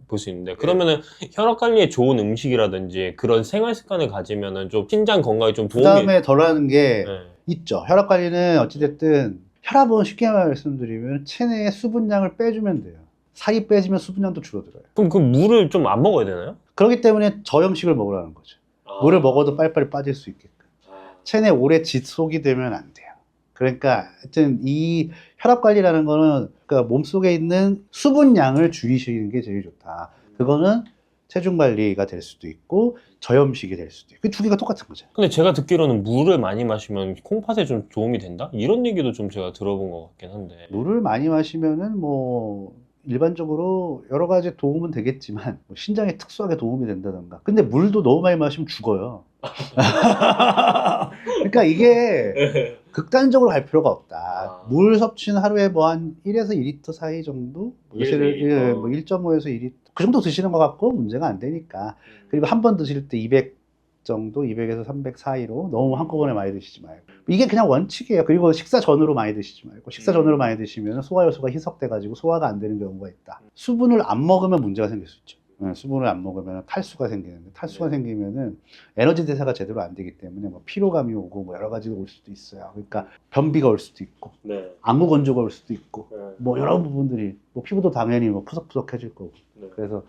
볼 수 있는데, 그러면은 혈압 관리에 좋은 음식이라든지 그런 생활 습관을 가지면은 좀 신장 건강에 좀 도움이. 그다음에 덜하는 게 있죠. 혈압 관리는 어찌됐든, 혈압은 쉽게 말씀드리면 체내의 수분량을 빼주면 돼요. 살이 빼지면 수분량도 줄어들어요. 그럼 그 물을 좀 안 먹어야 되나요? 그렇기 때문에 저염식을 먹으라는 거죠. 물을 먹어도 빨리빨리 빠질 수 있게끔. 체내 오래 지속이 되면 안 돼요. 그러니까 하여튼 이 혈압 관리라는 거는, 그러니까 몸속에 있는 수분량을 줄이시는 게 제일 좋다. 그거는 체중 관리가 될 수도 있고 저염식이 될 수도 있고 두 개가 똑같은 거죠. 근데 제가 듣기로는 물을 많이 마시면 콩팥에 좀 도움이 된다? 이런 얘기도 좀 제가 들어본 것 같긴 한데. 물을 많이 마시면은 뭐 일반적으로 여러 가지 도움은 되겠지만 뭐 신장에 특수하게 도움이 된다던가. 근데 물도 너무 많이 마시면 죽어요. 그러니까 이게 극단적으로 갈 필요가 없다. 물 섭취는 하루에 뭐 한 1에서 2리터 사이 정도? 뭐 1.5에서 2리터. 그 정도 드시는 것 같고 문제가 안 되니까. 그리고 한 번 드실 때 200 정도, 200에서 300 사이로 너무 한꺼번에 많이 드시지 말고. 이게 그냥 원칙이에요. 그리고 식사 전으로 많이 드시지 말고. 식사 전으로 많이 드시면 소화 요소가 희석돼가지고 소화가 안 되는 경우가 있다. 수분을 안 먹으면 문제가 생길 수 있죠. 수분을 안 먹으면 탈수가 생기는데 탈수가 생기면은 에너지 대사가 제대로 안 되기 때문에 뭐 피로감이 오고 뭐 여러 가지가 올 수도 있어요. 그러니까 변비가 올 수도 있고 안구 건조가 올 수도 있고 뭐 여러 부분들이 뭐 피부도 당연히 뭐 푸석푸석해질 거고. 그래서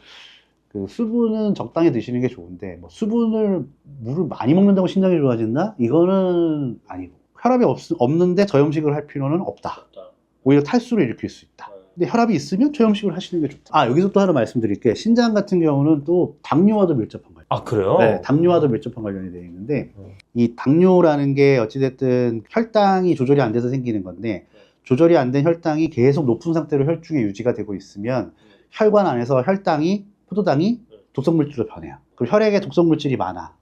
그 수분은 적당히 드시는 게 좋은데 뭐 물을 많이 먹는다고 신장이 좋아진다? 이거는 아니고 혈압이 없는데 저염식을 할 필요는 없다. 오히려 탈수를 일으킬 수 있다. 근데 혈압이 있으면 저염식을 하시는 게 좋다. 여기서 또 하나 말씀드릴게요. 신장 같은 경우는 또 당뇨와도 밀접한 관련. 아, 그래요? 네, 당뇨와도 밀접한 관련이 되어 있는데 이 당뇨라는 게 어찌됐든 혈당이 조절이 안 돼서 생기는 건데 조절이 안 된 혈당이 계속 높은 상태로 혈중에 유지가 되고 있으면 혈관 안에서 포도당이 독성물질로 변해요. 그리고 혈액에 독성물질이 많아.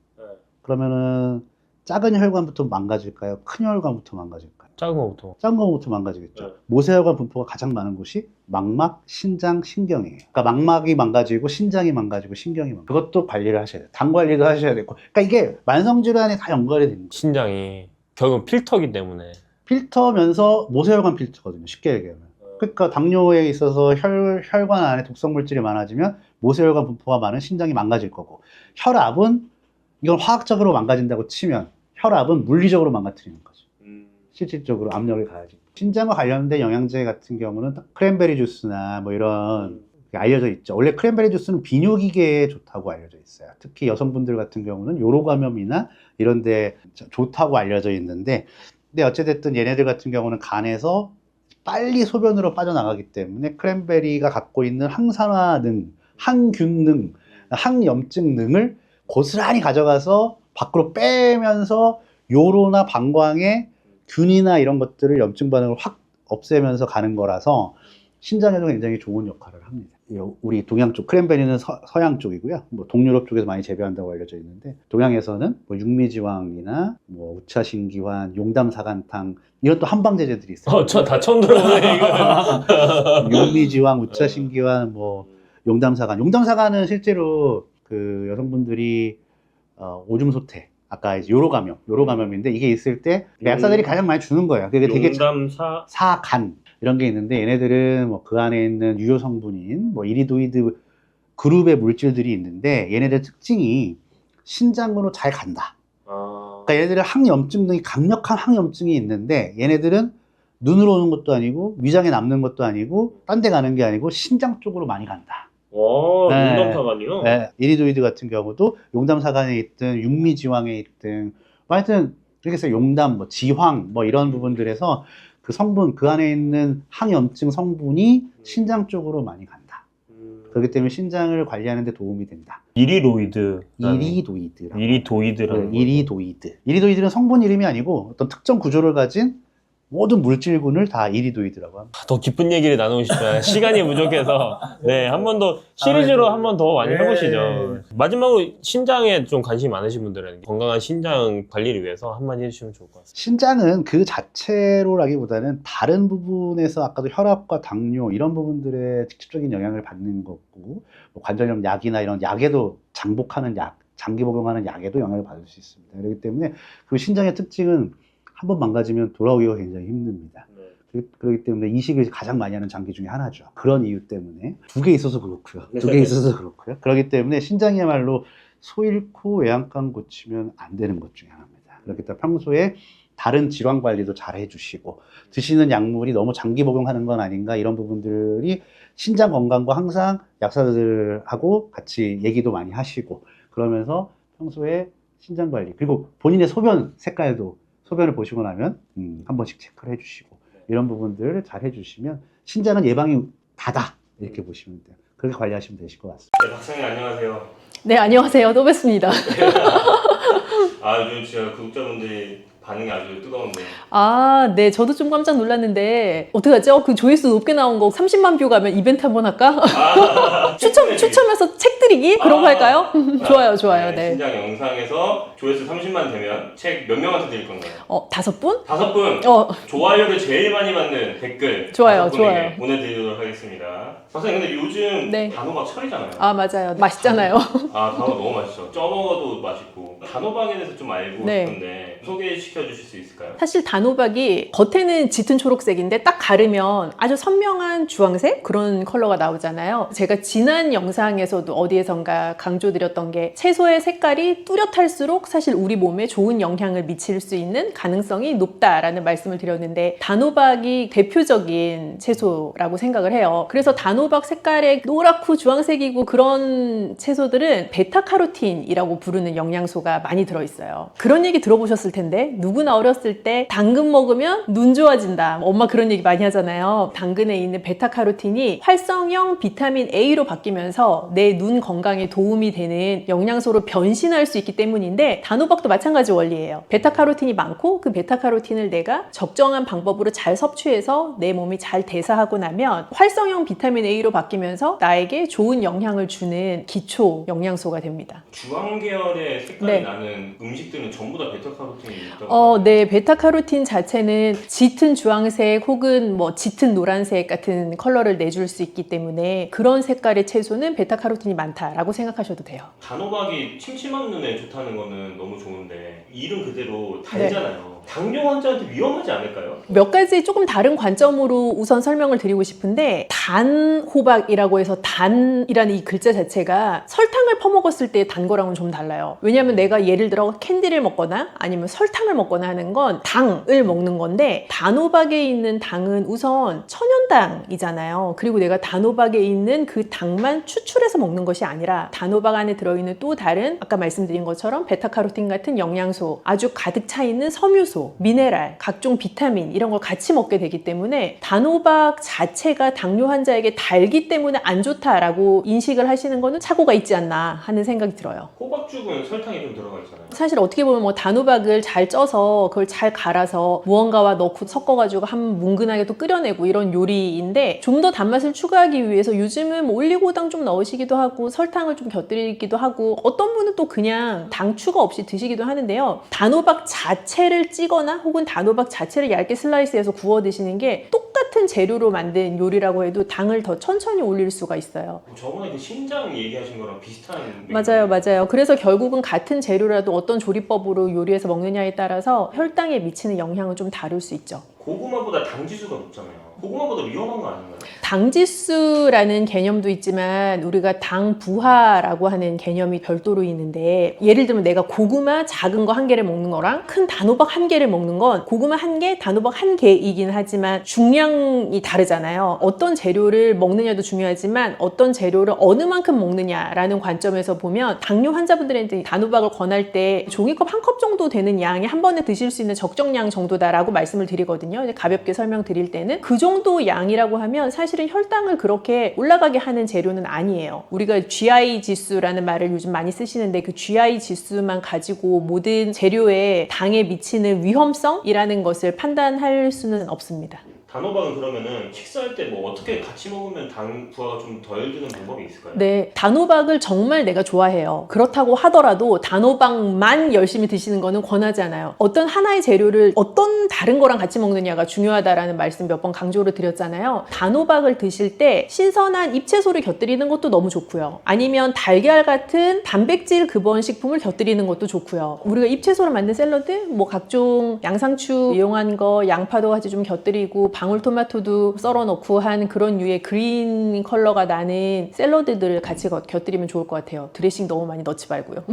그러면은 작은 혈관부터 망가질까요? 큰 혈관부터 망가질까요? 작은 거부터. 작은 거부터 망가지겠죠. 모세혈관 분포가 가장 많은 곳이 망막, 신장, 신경이에요. 그러니까 망막이 망가지고 신장이 망가지고 신경이 망가지고 그것도 관리를 하셔야 돼요. 당 관리도 하셔야 되고. 그러니까 이게 만성질환에 다 연관이 되는 거예요. 신장이 결국은 필터기 때문에. 필터면서 모세혈관 필터거든요. 쉽게 얘기하면. 그러니까 당뇨에 있어서 혈관 안에 독성물질이 많아지면 모세혈관 분포가 많은 신장이 망가질 거고 혈압은 이건 화학적으로 망가진다고 치면 혈압은 물리적으로 망가뜨리는 거죠. 실질적으로 압력을 가야지. 신장과 관련된 영양제 같은 경우는 크랜베리 주스나 뭐 이런 게 알려져 있죠. 원래 크랜베리 주스는 비뇨기계에 좋다고 알려져 있어요. 특히 여성분들 같은 경우는 요로 감염이나 이런 데 좋다고 알려져 있는데 근데 어찌됐든 얘네들 같은 경우는 간에서 빨리 소변으로 빠져나가기 때문에 크랜베리가 갖고 있는 항산화능, 항균능, 항염증능을 고스란히 가져가서 밖으로 빼면서 요로나 방광에 균이나 이런 것들을 염증 반응을 확 없애면서 가는 거라서 신장에도 굉장히 좋은 역할을 합니다. 우리 동양 쪽, 크랜베리는 서양 쪽이고요. 뭐 동유럽 쪽에서 많이 재배한다고 알려져 있는데 동양에서는 뭐 육미지왕이나 뭐 우차신기환, 용담사간탕 이런 또 한방제제들이 있어요. 저 다 처음 들어보네 이거. 육미지왕, 우차신기환, 뭐 용담사간은 실제로 그 여성분들이 오줌 소태, 아까 이제 요로 감염인데 이게 있을 때 약사들이 가장 많이 주는 거예요. 그게 되게 사간 이런 게 있는데 얘네들은 뭐 그 안에 있는 유효 성분인 뭐 이리도이드 그룹의 물질들이 있는데 얘네들 특징이 신장으로 잘 간다. 그러니까 얘네들은 항염증등이 강력한 항염증이 있는데 얘네들은 눈으로 오는 것도 아니고 위장에 남는 것도 아니고 딴 데 가는 게 아니고 신장 쪽으로 많이 간다. 용담사간이요? 네, 이리도이드 같은 경우도 용담사간에 있든 육미지황에 있든 하여튼 이렇게 해서 용담, 뭐 지황 뭐 이런 부분들에서 그 성분, 그 안에 있는 항염증 성분이 신장 쪽으로 많이 간다. 그렇기 때문에 신장을 관리하는 데 도움이 된다. 이리도이드라는 이리도이드는 성분 이름이 아니고 어떤 특정 구조를 가진 모든 물질군을 다 이리도이드라고 합니다. 더 깊은 얘기를 나누고 싶지만 시간이 부족해서 네, 한 번 더 시리즈로 한 번 더 많이 해보시죠. 마지막으로 신장에 좀 관심이 많으신 분들은 건강한 신장 관리를 위해서 한마디 해주시면 좋을 것 같습니다. 신장은 그 자체로라기보다는 다른 부분에서 아까도 혈압과 당뇨 이런 부분들의 직접적인 영향을 받는 거고 뭐 관절염 약이나 이런 약에도 장복하는 약, 장기 복용하는 약에도 영향을 받을 수 있습니다. 그렇기 때문에 그 신장의 특징은 한 번 망가지면 돌아오기가 굉장히 힘듭니다. 그렇기 때문에 이식을 가장 많이 하는 장기 중에 하나죠. 그런 이유 때문에 두 개 있어서 그렇고요. 그렇기 때문에 신장이야말로 소 잃고 외양간 고치면 안 되는 것 중에 하나입니다. 그렇기 때문에 평소에 다른 질환 관리도 잘 해주시고 드시는 약물이 너무 장기 복용하는 건 아닌가 이런 부분들이 신장 건강과 항상 약사들하고 같이 얘기도 많이 하시고 그러면서 평소에 신장 관리 그리고 본인의 소변 색깔도 소변을 보시고 나면 한 번씩 체크를 해주시고 이런 부분들을 잘 해주시면 신장은 예방이 다다 이렇게 보시면 돼요. 그렇게 관리하시면 되실 것 같습니다. 네, 박사님 안녕하세요. 네, 안녕하세요. 또 뵙습니다. 요즘 진짜 구독자분들이 반응이 아주 뜨거운데. 아, 네. 저도 좀 깜짝 놀랐는데 어떡하죠? 그 조회수 높게 나온 거 30만 뷰 가면 이벤트 한번 할까? 추첨해서 책 드리기? 그런 거 할까요? 좋아요. 네. 신작 영상에서 조회수 30만 되면 책 몇 명한테 드릴 건가요? 5분? 5분? 좋아요를 제일 많이 받는 댓글 좋아요. 보내드리도록 하겠습니다. 선생님 근데 요즘 네. 단호박 철이잖아요. 아, 맞아요. 맛있잖아요. 단호박 너무 맛있죠. 쪄먹어도 맛있고. 단호박에 대해서 좀 알고 네. 싶은데 소개시켜 주실 수 있을까요? 사실 단호박이 겉에는 짙은 초록색인데 딱 가르면 아주 선명한 주황색 그런 컬러가 나오잖아요. 제가 지난 영상에서도 어디에선가 강조드렸던 게 채소의 색깔이 뚜렷할수록 사실 우리 몸에 좋은 영향을 미칠 수 있는 가능성이 높다라는 말씀을 드렸는데 단호박이 대표적인 채소라고 생각을 해요. 그래서 단호박 색깔의 노랗고 주황색이고 그런 채소들은 베타카로틴이라고 부르는 영양소가 많이 들어있어요. 그런 얘기 들어보셨을 텐데 누구나 어렸을 때 당근 먹으면 눈 좋아진다. 엄마 그런 얘기 많이 하잖아요. 당근에 있는 베타카로틴이 활성형 비타민 A로 바뀌면서 내 눈 건강에 도움이 되는 영양소로 변신할 수 있기 때문인데 단호박도 마찬가지 원리예요. 베타카로틴이 많고 그 베타카로틴을 내가 적정한 방법으로 잘 섭취해서 내 몸이 잘 대사하고 나면 활성형 비타민 A로 바뀌면서 나에게 좋은 영향을 주는 기초 영양소가 됩니다. 주황 계열의 색깔이 네. 나는 음식들은 전부 다 베타카로틴이 있다고. 네. 베타카로틴 자체는 짙은 주황색 혹은 뭐 짙은 노란색 같은 컬러를 내줄 수 있기 때문에 그런 색깔의 채소는 베타카로틴이 많다라고 생각하셔도 돼요. 단호박이 침침한 눈에 좋다는 거는 너무 좋은데 이름 그대로 달잖아요. 당뇨 환자한테 위험하지 않을까요? 몇 가지 조금 다른 관점으로 우선 설명을 드리고 싶은데 단호박이라고 해서 단이라는 이 글자 자체가 설탕을 퍼먹었을 때 단 거랑은 좀 달라요. 왜냐하면 내가 예를 들어 캔디를 먹거나 아니면 설탕을 먹거나 하는 건 당을 먹는 건데 단호박에 있는 당은 우선 천연당이잖아요. 그리고 내가 단호박에 있는 그 당만 추출해서 먹는 것이 아니라 단호박 안에 들어있는 또 다른 아까 말씀드린 것처럼 베타카로틴 같은 영양소, 아주 가득 차 있는 섬유소, 미네랄, 각종 비타민 이런 걸 같이 먹게 되기 때문에 단호박 자체가 당뇨 환자에게 달기 때문에 안 좋다라고 인식을 하시는 거는 착오가 있지 않나 하는 생각이 들어요. 호박죽은 설탕이 좀 들어가 있잖아요. 사실 어떻게 보면 뭐 단호박을 잘 쪄서 그걸 잘 갈아서 무언가와 넣고 섞어가지고 한 뭉근하게 또 끓여내고 이런 요리인데 좀 더 단맛을 추가하기 위해서 요즘은 뭐 올리고당 좀 넣으시기도 하고 설탕을 좀 곁들이기도 하고 어떤 분은 또 그냥 당 추가 없이 드시기도 하는데요. 단호박 자체를 찌거나 혹은 단호박 자체를 얇게 슬라이스해서 구워 드시는 게 똑같은 재료로 만든 요리라고 해도 당을 더 천천히 올릴 수가 있어요. 저번에 그 신장 얘기하신 거랑 비슷한 맞아요. 그래서 결국은 같은 재료라도 어떤 조리법으로 요리해서 먹느냐에 따라서 혈당에 미치는 영향은 좀 다를 수 있죠. 고구마보다 당지수가 높잖아요. 고구마보다 위험한 거 아닌가요? 당지수라는 개념도 있지만 우리가 당부하라고 하는 개념이 별도로 있는데 예를 들면 내가 고구마 작은 거 한 개를 먹는 거랑 큰 단호박 한 개를 먹는 건 고구마 한 개, 단호박 한 개이긴 하지만 중량이 다르잖아요. 어떤 재료를 먹느냐도 중요하지만 어떤 재료를 어느 만큼 먹느냐라는 관점에서 보면 당뇨 환자분들한테 단호박을 권할 때 종이컵 한 컵 정도 되는 양이 한 번에 드실 수 있는 적정량 정도다라고 말씀을 드리거든요. 가볍게 설명드릴 때는 그 정도 양이라고 하면 사실은 혈당을 그렇게 올라가게 하는 재료는 아니에요. 우리가 GI 지수라는 말을 요즘 많이 쓰시는데 그 GI 지수만 가지고 모든 재료에 당에 미치는 위험성이라는 것을 판단할 수는 없습니다. 단호박은 그러면은 식사할 때 뭐 어떻게 같이 먹으면 당 부하가 좀 덜 드는 방법이 있을까요? 네, 단호박을 정말 내가 좋아해요. 그렇다고 하더라도 단호박만 열심히 드시는 거는 권하지 않아요. 어떤 하나의 재료를 어떤 다른 거랑 같이 먹느냐가 중요하다라는 말씀 몇 번 강조를 드렸잖아요. 단호박을 드실 때 신선한 잎채소를 곁들이는 것도 너무 좋고요. 아니면 달걀 같은 단백질 근원 식품을 곁들이는 것도 좋고요. 우리가 잎채소로 만든 샐러드, 뭐 각종 양상추 이용한 거, 양파도 같이 좀 곁들이고 방울토마토도 썰어 넣고 한 그런 류의 그린 컬러가 나는 샐러드들을 같이 곁들이면 좋을 것 같아요. 드레싱 너무 많이 넣지 말고요.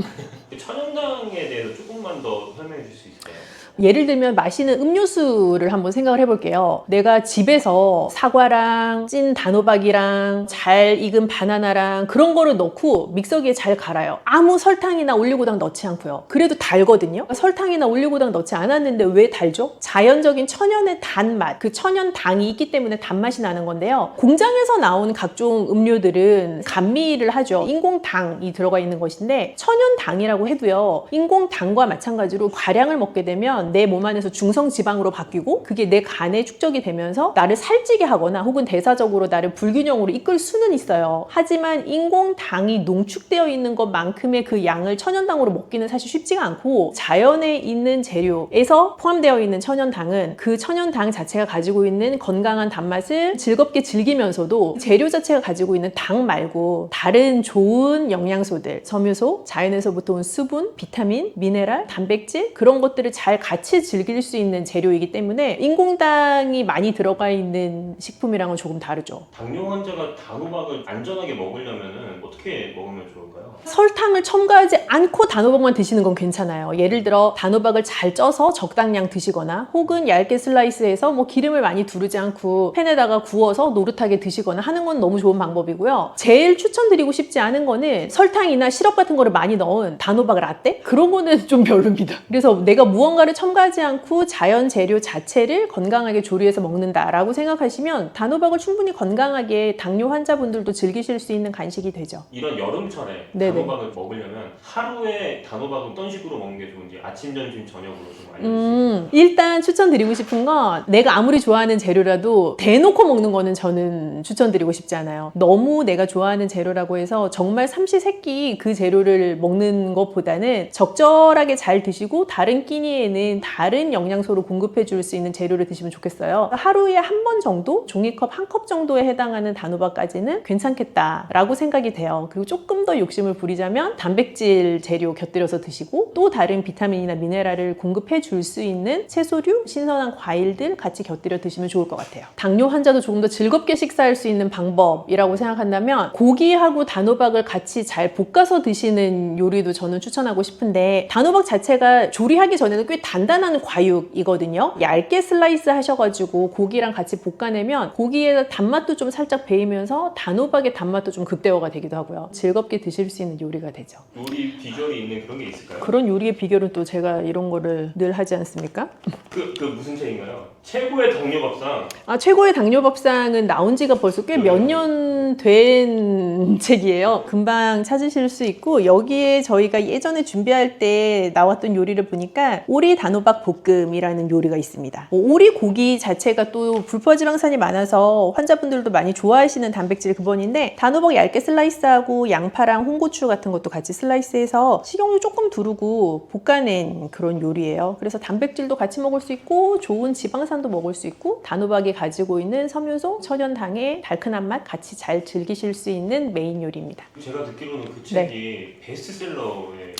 천연당에 대해서 조금만 더 설명해 줄 수 있을까요? 예를 들면 마시는 음료수를 한번 생각을 해볼게요. 내가 집에서 사과랑 찐 단호박이랑 잘 익은 바나나랑 그런 거를 넣고 믹서기에 잘 갈아요. 아무 설탕이나 올리고당 넣지 않고요. 그래도 달거든요. 설탕이나 올리고당 넣지 않았는데 왜 달죠? 자연적인 천연의 단맛, 그 천연당이 있기 때문에 단맛이 나는 건데요. 공장에서 나온 각종 음료들은 감미를 하죠. 인공당이 들어가 있는 것인데 천연당이라고 해도요. 인공당과 마찬가지로 과량을 먹게 되면 내 몸 안에서 중성지방으로 바뀌고 그게 내 간에 축적이 되면서 나를 살찌게 하거나 혹은 대사적으로 나를 불균형으로 이끌 수는 있어요. 하지만 인공당이 농축되어 있는 것만큼의 그 양을 천연당으로 먹기는 사실 쉽지가 않고 자연에 있는 재료에서 포함되어 있는 천연당은 그 천연당 자체가 가지고 있는 건강한 단맛을 즐겁게 즐기면서도 재료 자체가 가지고 있는 당 말고 다른 좋은 영양소들, 섬유소, 자연에서부터 온 수분, 비타민, 미네랄, 단백질 그런 것들을 잘 같이 즐길 수 있는 재료이기 때문에 인공당이 많이 들어가 있는 식품이랑은 조금 다르죠. 당뇨 환자가 단호박을 안전하게 먹으려면 어떻게 먹으면 좋을까요? 설탕을 첨가하지 않고 단호박만 드시는 건 괜찮아요. 예를 들어 단호박을 잘 쪄서 적당량 드시거나 혹은 얇게 슬라이스해서 뭐 기름을 많이 두르지 않고 팬에다가 구워서 노릇하게 드시거나 하는 건 너무 좋은 방법이고요. 제일 추천드리고 싶지 않은 거는 설탕이나 시럽 같은 거를 많이 넣은 단호박 라떼? 그런 거는 좀 별로입니다. 그래서 내가 무언가를 첨가하지 않고 자연 재료 자체를 건강하게 조리해서 먹는다라고 생각하시면 단호박을 충분히 건강하게 당뇨 환자분들도 즐기실 수 있는 간식이 되죠. 이런 여름철에 단호박을 먹으려면 하루에 단호박은 어떤 식으로 먹는 게 좋은지 아침, 점심, 저녁으로 좀 알려주세요. 일단 추천드리고 싶은 건 내가 아무리 좋아하는 재료라도 대놓고 먹는 거는 저는 추천드리고 싶지 않아요. 너무 내가 좋아하는 재료라고 해서 정말 삼시세끼 그 재료를 먹는 것보다는 적절하게 잘 드시고 다른 끼니에는 다른 영양소를 공급해 줄 수 있는 재료를 드시면 좋겠어요. 하루에 한 번 정도 종이컵 한 컵 정도에 해당하는 단호박까지는 괜찮겠다라고 생각이 돼요. 그리고 조금 더 욕심을 부리자면 단백질 재료 곁들여서 드시고 또 다른 비타민이나 미네랄을 공급해 줄 수 있는 채소류, 신선한 과일들 같이 곁들여 드시면 좋을 것 같아요. 당뇨 환자도 조금 더 즐겁게 식사할 수 있는 방법이라고 생각한다면 고기하고 단호박을 같이 잘 볶아서 드시는 요리도 저는 추천하고 싶은데 단호박 자체가 조리하기 전에는 꽤 단단한 과육이거든요. 얇게 슬라이스 하셔가지고 고기랑 같이 볶아내면 고기의 단맛도 좀 살짝 배이면서 단호박의 단맛도 좀 극대화가 되기도 하고요. 즐겁게 드실 수 있는 요리가 되죠. 요리 비결이 있는 그런 게 있을까요? 그런 요리의 비결은 또 제가 이런 거를 늘 하지 않습니까? 그 무슨 책인가요? 최고의 당뇨 밥상. 최고의 당뇨 밥상은 나온 지가 벌써 꽤 몇 년 된 책이에요. 금방 찾으실 수 있고 여기에 저희가 예전에 준비할 때 나왔던 요리를 보니까 오리 단호박 볶음이라는 요리가 있습니다. 오리 고기 자체가 또 불포화지방산이 많아서 환자분들도 많이 좋아하시는 단백질 근본인데 단호박 얇게 슬라이스하고 양파랑 홍고추 같은 것도 같이 슬라이스해서 식용유 조금 두르고 볶아낸 그런 요리예요. 그래서 단백질도 같이 먹을 수 있고 좋은 지방산도 먹을 수 있고 단호박이 가지고 있는 섬유소, 천연당의 달큰한 맛 같이 잘 즐기실 수 있는 메인 요리입니다. 제가 듣기로는 그 책이 베스트셀러에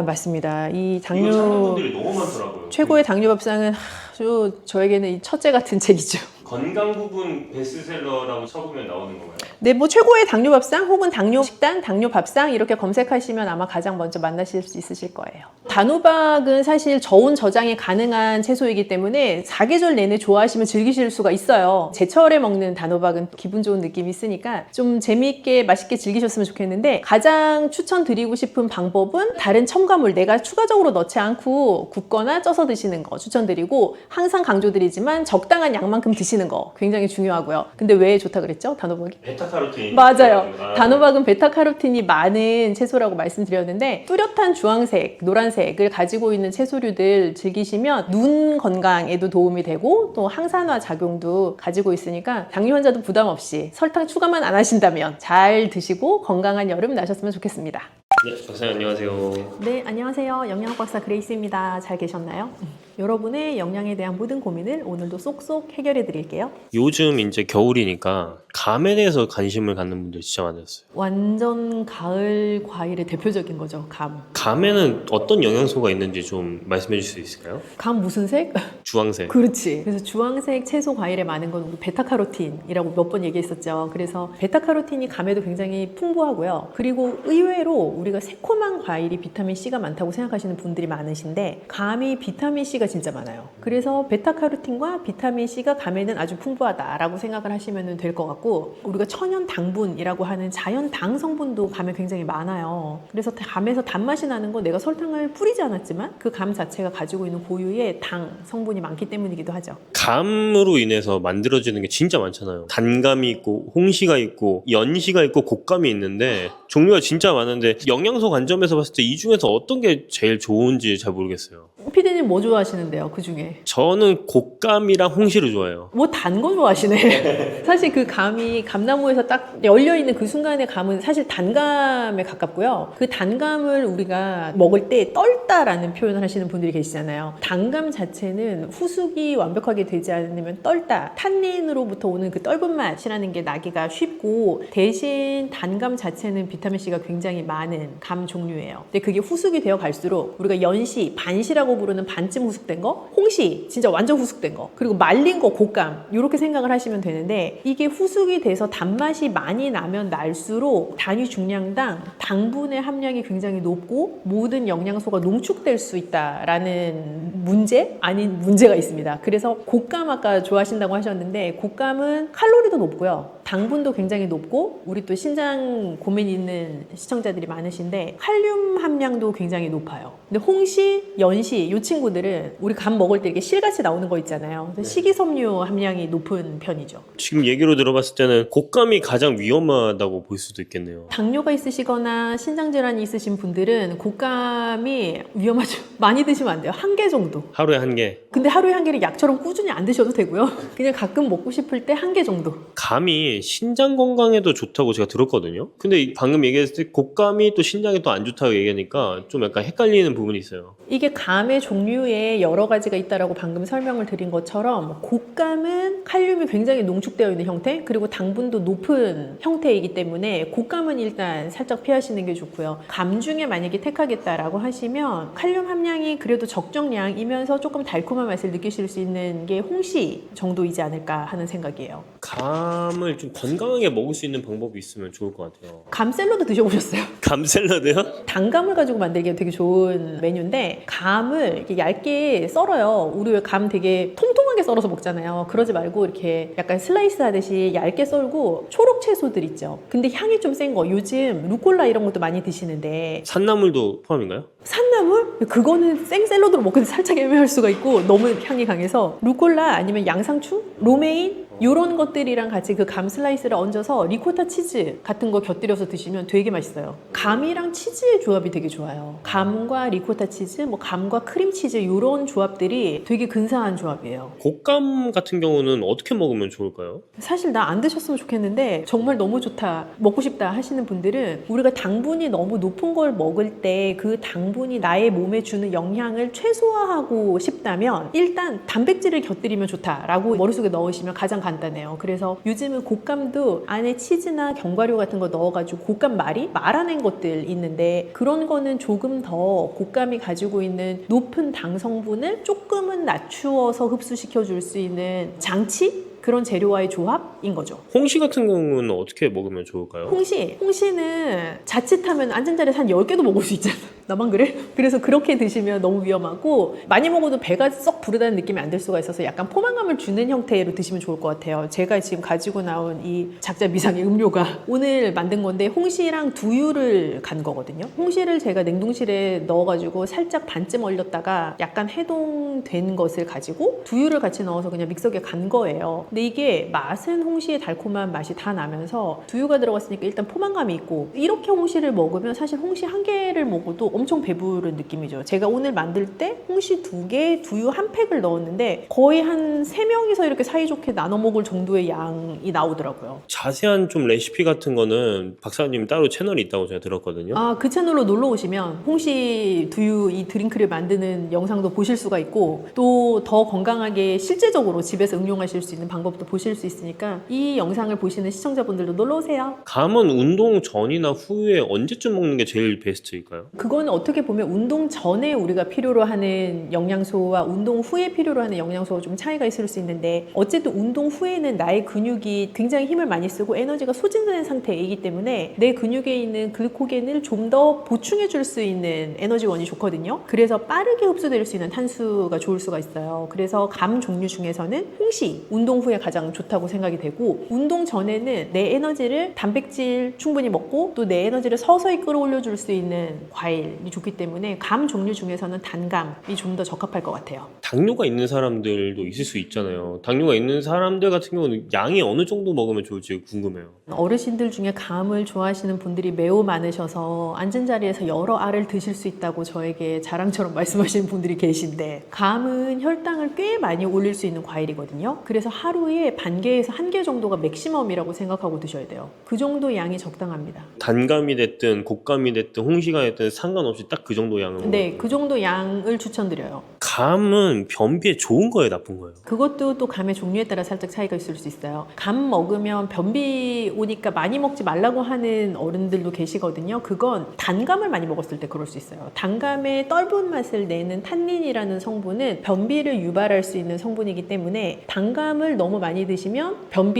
맞습니다. 이 이거 찾는 분들이 너무 많더라고요. 최고의 당뇨 밥상은 아주 저에게는 이 첫째 같은 책이죠. 건강 부분 베스트셀러라고 쳐보면 나오는 건가요? 네, 뭐 최고의 당뇨 밥상 혹은 당뇨 식단, 당뇨 밥상 이렇게 검색하시면 아마 가장 먼저 만나실 수 있으실 거예요. 단호박은 사실 저온 저장이 가능한 채소이기 때문에 사계절 내내 좋아하시면 즐기실 수가 있어요. 제철에 먹는 단호박은 기분 좋은 느낌이 있으니까 좀 재미있게 맛있게 즐기셨으면 좋겠는데 가장 추천드리고 싶은 방법은 다른 첨가물 내가 추가적으로 넣지 않고 굽거나 쪄서 드시는 거 추천드리고 항상 강조드리지만 적당한 양만큼 드시는 거 굉장히 중요하고요. 근데 왜 좋다 그랬죠? 단호박이? 베타카로틴. 맞아요. 단호박은 베타카로틴이 많은 채소라고 말씀드렸는데 뚜렷한 주황색, 노란색을 가지고 있는 채소류들 즐기시면 눈 건강에도 도움이 되고 또 항산화 작용도 가지고 있으니까 당뇨 환자도 부담 없이 설탕 추가만 안 하신다면 잘 드시고 건강한 여름 나셨으면 좋겠습니다. 네, 박사님 안녕하세요. 네, 안녕하세요. 영양학 박사 그레이스입니다. 잘 계셨나요? 여러분의 영양에 대한 모든 고민을 오늘도 쏙쏙 해결해 드릴게요. 요즘 이제 겨울이니까 감에 대해서 관심을 갖는 분들 진짜 많았어요. 완전 가을 과일의 대표적인 거죠, 감. 감에는 어떤 영양소가 있는지 좀 말씀해 주실 수 있을까요? 감 무슨 색? 주황색. 그렇지. 그래서 주황색 채소 과일에 많은 건 우리 베타카로틴이라고 몇 번 얘기했었죠. 그래서 베타카로틴이 감에도 굉장히 풍부하고요. 그리고 의외로 우리가 새콤한 과일이 비타민 C가 많다고 생각하시는 분들이 많으신데 감이 비타민 C가 C가 진짜 많아요. 그래서 베타카로틴과 비타민 C가 감에는 아주 풍부하다라고 생각을 하시면 될 것 같고, 우리가 천연 당분이라고 하는 자연 당 성분도 감에 굉장히 많아요. 그래서 감에서 단맛이 나는 건 내가 설탕을 뿌리지 않았지만 그 감 자체가 가지고 있는 고유의 당 성분이 많기 때문이기도 하죠. 감으로 인해서 만들어지는 게 진짜 많잖아요. 단감이 있고 홍시가 있고 연시가 있고 곶감이 있는데 종류가 진짜 많은데 영양소 관점에서 봤을 때 이 중에서 어떤 게 제일 좋은지 잘 모르겠어요. 피디님 뭐 좋아하시는데요? 그 중에? 저는 곶감이랑 홍시를 좋아해요. 뭐 단 거 좋아하시네. 사실 그 감이 감나무에서 딱 열려있는 그 순간의 감은 사실 단감에 가깝고요. 그 단감을 우리가 먹을 때 떨다라는 표현을 하시는 분들이 계시잖아요. 단감 자체는 후숙이 완벽하게 되지 않으면 떨다. 탄닌으로부터 오는 그 떫은 맛이라는 게 나기가 쉽고, 대신 단감 자체는 비타민C가 굉장히 많은 감 종류예요. 근데 그게 후숙이 되어 갈수록 우리가 연시, 반시라고 부르는 반쯤 후숙된 거, 홍시 진짜 완전 후숙된 거, 그리고 말린 거 곶감, 이렇게 생각을 하시면 되는데, 이게 후숙이 돼서 단맛이 많이 나면 날수록 단위 중량당 당분의 함량이 굉장히 높고 모든 영양소가 농축될 수 있다라는 문제 아닌 문제가 있습니다. 그래서 곶감 아까 좋아하신다고 하셨는데, 곶감은 칼로리도 높고요, 당분도 굉장히 높고, 우리 또 신장 고민 있는 시청자들이 많으신데 칼륨 함량도 굉장히 높아요. 근데 홍시, 연시 이 친구들은 우리 감 먹을 때 이렇게 실같이 나오는 거 있잖아요. 식이섬유 함량이 높은 편이죠. 지금 얘기로 들어봤을 때는 곶감이 가장 위험하다고 볼 수도 있겠네요. 당뇨가 있으시거나 신장질환이 있으신 분들은 곶감이 위험하죠. 많이 드시면 안 돼요. 한 개 정도. 하루에 한 개. 근데 하루에 한 개를 약처럼 꾸준히 안 드셔도 되고요. 그냥 가끔 먹고 싶을 때 한 개 정도. 감이 신장 건강에도 좋다고 제가 들었거든요. 근데 방금 얘기했을 때 곶감이 또 신장에 또 안 좋다고 얘기하니까 좀 약간 헷갈리는 부분이 있어요. 이게 감의 종류에 여러 가지가 있다라고 방금 설명을 드린 것처럼, 곶감은 칼륨이 굉장히 농축되어 있는 형태, 그리고 당분도 높은 형태이기 때문에 곶감은 일단 살짝 피하시는 게 좋고요. 감 중에 만약에 택하겠다라고 하시면 칼륨 함량이 그래도 적정량이면서 조금 달콤한 맛을 느끼실 수 있는 게 홍시 정도이지 않을까 하는 생각이에요. 감을 좀 건강하게 먹을 수 있는 방법이 있으면 좋을 것 같아요. 감 샐러드 드셔보셨어요? 감 샐러드요? 단감을 가지고 만들기가 되게 좋은 메뉴인데, 감을 이렇게 얇게 썰어요. 우리 왜 감 되게 통통하게 썰어서 먹잖아요. 그러지 말고 이렇게 약간 슬라이스 하듯이 얇게 썰고, 초록 채소들 있죠. 근데 향이 좀 센 거, 요즘 루꼴라 이런 것도 많이 드시는데. 산나물도 포함인가요? 산나물? 그거는 생 샐러드로 먹기도 살짝 애매할 수가 있고 너무 향이 강해서, 루꼴라 아니면 양상추, 로메인 이런 것들이랑 같이 그 감 슬라이스를 얹어서 리코타 치즈 같은 거 곁들여서 드시면 되게 맛있어요. 감이랑 치즈의 조합이 되게 좋아요. 감과 리코타 치즈, 뭐 감과 크림 치즈 이런 조합들이 되게 근사한 조합이에요. 곶감 같은 경우는 어떻게 먹으면 좋을까요? 사실 나 안 드셨으면 좋겠는데 정말 너무 좋다, 먹고 싶다 하시는 분들은, 우리가 당분이 너무 높은 걸 먹을 때 그 당분이 나의 몸에 주는 영향을 최소화하고 싶다면 일단 단백질을 곁들이면 좋다라고 머릿속에 넣으시면 가장 간단해요. 그래서 요즘은 곶감도 안에 치즈나 견과류 같은 거 넣어가지고 곶감 말아낸 것들 있는데, 그런 거는 조금 더 곶감이 가지고 있는 높은 당 성분을 조금은 낮추어서 흡수시켜 줄 수 있는 장치? 그런 재료와의 조합인 거죠. 홍시 같은 경우는 어떻게 먹으면 좋을까요? 홍시는 자칫하면 앉은 자리에서 한 10개도 먹을 수 있잖아. 나만 그래? 그래서 그렇게 드시면 너무 위험하고, 많이 먹어도 배가 썩 부르다는 느낌이 안 들 수가 있어서 약간 포만감을 주는 형태로 드시면 좋을 것 같아요. 제가 지금 가지고 나온 이 작자 미상의 음료가 오늘 만든 건데, 홍시랑 두유를 간 거거든요. 홍시를 제가 냉동실에 넣어가지고 살짝 반쯤 얼렸다가 약간 해동된 것을 가지고 두유를 같이 넣어서 그냥 믹서기에 간 거예요. 근데 이게 맛은 홍시의 달콤한 맛이 다 나면서 두유가 들어갔으니까 일단 포만감이 있고, 이렇게 홍시를 먹으면 사실 홍시 한 개를 먹어도 엄청 배부른 느낌이죠. 제가 오늘 만들 때 홍시 2개, 두유 1팩을 넣었는데 거의 한 3명이서 이렇게 사이좋게 나눠 먹을 정도의 양이 나오더라고요. 자세한 좀 레시피 같은 거는 박사님 따로 채널이 있다고 제가 들었거든요. 그 채널로 놀러 오시면 홍시 두유 이 드링크를 만드는 영상도 보실 수가 있고, 또 더 건강하게 실제적으로 집에서 응용하실 수 있는 방법도 보실 수 있으니까 이 영상을 보시는 시청자분들도 놀러 오세요. 감은 운동 전이나 후에 언제쯤 먹는 게 제일 베스트일까요? 그거는 이거는 어떻게 보면 운동 전에 우리가 필요로 하는 영양소와 운동 후에 필요로 하는 영양소가 좀 차이가 있을 수 있는데 어쨌든 운동 후에는 나의 근육이 굉장히 힘을 많이 쓰고 에너지가 소진된 상태이기 때문에 내 근육에 있는 글코겐을 좀 더 보충해 줄 수 있는 에너지원이 좋거든요. 그래서 빠르게 흡수될 수 있는 탄수가 좋을 수가 있어요. 그래서 감 종류 중에서는 홍시, 운동 후에 가장 좋다고 생각이 되고 운동 전에는 내 에너지를 단백질 충분히 먹고 또 내 에너지를 서서히 끌어올려 줄 수 있는 과일이 좋기 때문에 감 종류 중에서는 단감이 좀 더 적합할 것 같아요. 당뇨가 있는 사람들도 있을 수 있잖아요. 당뇨가 있는 사람들 같은 경우는 양이 어느 정도 먹으면 좋을지 궁금해요. 어르신들 중에 감을 좋아하시는 분들이 매우 많으셔서 앉은 자리에서 여러 알을 드실 수 있다고 저에게 자랑처럼 말씀하시는 분들이 계신데 감은 혈당을 꽤 많이 올릴 수 있는 과일이거든요. 그래서 하루에 반 개에서 한 개 정도가 맥시멈이라고 생각하고 드셔야 돼요. 그 정도 양이 적당합니다. 단감이 됐든 곶감이 됐든 홍시가 됐든 상관없이 딱 그 정도 양을 네, 그 정도 양을 추천드려요. 감은 변비에 좋은 거예요, 나쁜 거예요? 그것도 또 감의 종류에 따라 살짝 차이가 있을 수 있어요. 감 먹으면 변비 오니까 많이 먹지 말라고 하는 어른들도 계시거든요. 그건 단감을 많이 먹었을 때 그럴 수 있어요. 단감의 떫은 맛을 내는 탄닌이라는 성분은 변비를 유발할 수 있는 성분이기 때문에 단감을 너무 많이 드시면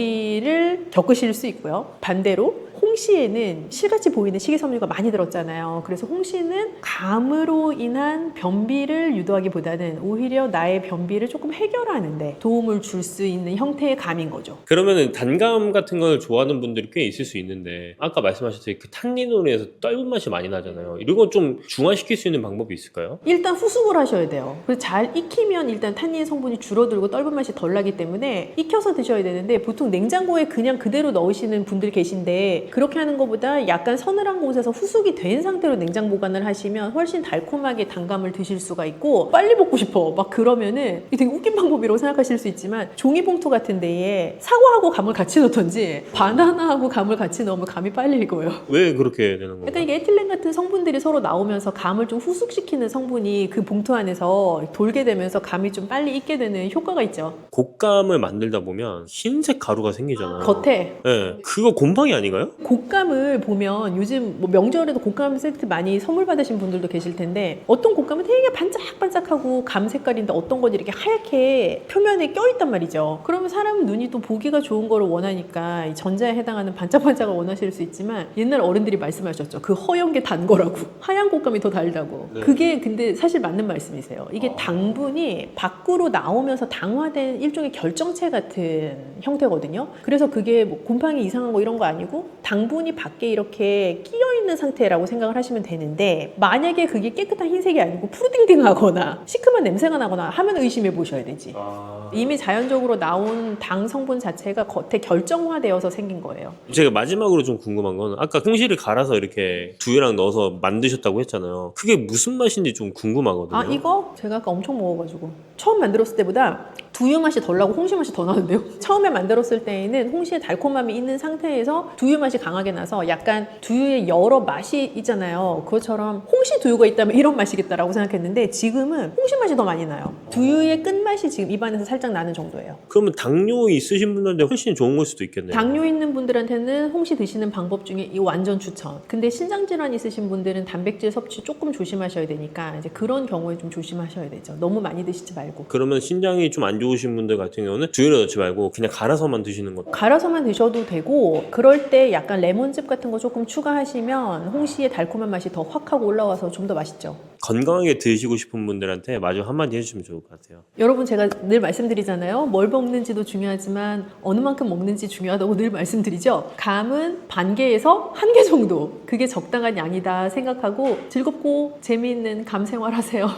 변비를 겪으실 수 있고요. 반대로 홍시에는 실같이 보이는 식이섬유가 많이 들었잖아요. 그래서 홍시는 감으로 인한 변비를 유도하기보다는 오히려 나의 변비를 조금 해결하는 데 도움을 줄 수 있는 형태의 감인 거죠. 그러면은 단감 같은 걸 좋아하는 분들이 꽤 있을 수 있는데 아까 말씀하셨듯이 그 탄닌으로 해서 떫은 맛이 많이 나잖아요. 이런 거 좀 중화시킬 수 있는 방법이 있을까요? 일단 후숙을 하셔야 돼요. 그래서 잘 익히면 일단 탄닌 성분이 줄어들고 떫은 맛이 덜 나기 때문에 익혀서 드셔야 되는데 보통 냉장고에 그냥 그대로 넣으시는 분들 계신데 그렇게 하는 것보다 약간 서늘한 곳에서 후숙이 된 상태로 냉장 보관을 하시면 훨씬 달콤하게 단감을 드실 수가 있고 빨리 먹고 싶어 막 그러면은 되게 웃긴 방법이라고 생각하실 수 있지만 종이봉투 같은 데에 사과하고 감을 같이 넣던지 바나나하고 감을 같이 넣으면 감이 빨리 익어요. 왜 그렇게 되는 건가요? 약간 이게 에틸렌 같은 성분들이 서로 나오면서 감을 좀 후숙시키는 성분이 그 봉투 안에서 돌게 되면서 감이 좀 빨리 익게 되는 효과가 있죠. 곶감을 만들다 보면 흰색 가루가 생기잖아요. 겉에 네, 그거 곰팡이 아닌가요? 곶감을 보면 요즘 뭐 명절에도 곶감 세트 많이 선물 받으신 분들도 계실 텐데 어떤 곶감은 되게 반짝반짝하고 감 색깔인데 어떤 건 이렇게 하얗게 표면에 껴있단 말이죠. 그러면 사람 눈이 또 보기가 좋은 거를 원하니까 이 전자에 해당하는 반짝반짝을 원하실 수 있지만 옛날 어른들이 말씀하셨죠. 그 허연 게 단 거라고. 하얀 곶감이 더 달다고. 네. 그게 근데 사실 맞는 말씀이세요. 이게 당분이 밖으로 나오면서 당화된 일종의 결정체 같은 형태거든요. 그래서 그게 뭐 곰팡이 이상한 거 이런 거 아니고 당분이 밖에 이렇게 끼어 있는 상태라고 생각을 하시면 되는데 만약에 그게 깨끗한 흰색이 아니고 푸르딩딩하거나 시큼한 냄새가 나거나 하면 의심해 보셔야 되지. 이미 자연적으로 나온 당 성분 자체가 겉에 결정화되어서 생긴 거예요. 제가 마지막으로 좀 궁금한 건 아까 홍시를 갈아서 이렇게 두유랑 넣어서 만드셨다고 했잖아요. 그게 무슨 맛인지 좀 궁금하거든요. 아 이거 제가 아까 엄청 먹어가지고 처음 만들었을 때보다 두유 맛이 덜 나고 홍시 맛이 더 나는데요. 처음에 만들었을 때에는 홍시의 달콤함이 있는 상태에서 두유 맛이 강하게 나서 약간 두유의 여러 맛이 있잖아요. 그것처럼 홍시 두유가 있다면 이런 맛이겠다라고 생각했는데 지금은 홍시 맛이 더 많이 나요. 두유의 끝맛이 지금 입안에서 살짝 나는 정도예요. 그러면 당뇨 있으신 분들한테 훨씬 좋은 걸 수도 있겠네요. 당뇨 있는 분들한테는 홍시 드시는 방법 중에 이 완전 추천. 근데 신장 질환 있으신 분들은 단백질 섭취 조금 조심하셔야 되니까 이제 그런 경우에 좀 조심하셔야 되죠. 너무 많이 드시지 말고. 그러면 신장이 좀 안 좋으신 분들 같은 경우는 두유를 넣지 말고 그냥 갈아서만 드시는 것. 갈아서만 드셔도 되고 그럴 때 약간 레몬즙 같은 거 조금 추가하시면 홍시의 달콤한 맛이 더 확 하고 올라와서 좀 더 맛있죠. 건강하게 드시고 싶은 분들한테 마지막 한마디 해주시면 좋을 것 같아요. 여러분 제가 늘 말씀드리잖아요. 뭘 먹는지도 중요하지만 어느 만큼 먹는지 중요하다고 늘 말씀드리죠. 감은 반 개에서 한 개 정도 그게 적당한 양이다 생각하고 즐겁고 재미있는 감 생활하세요.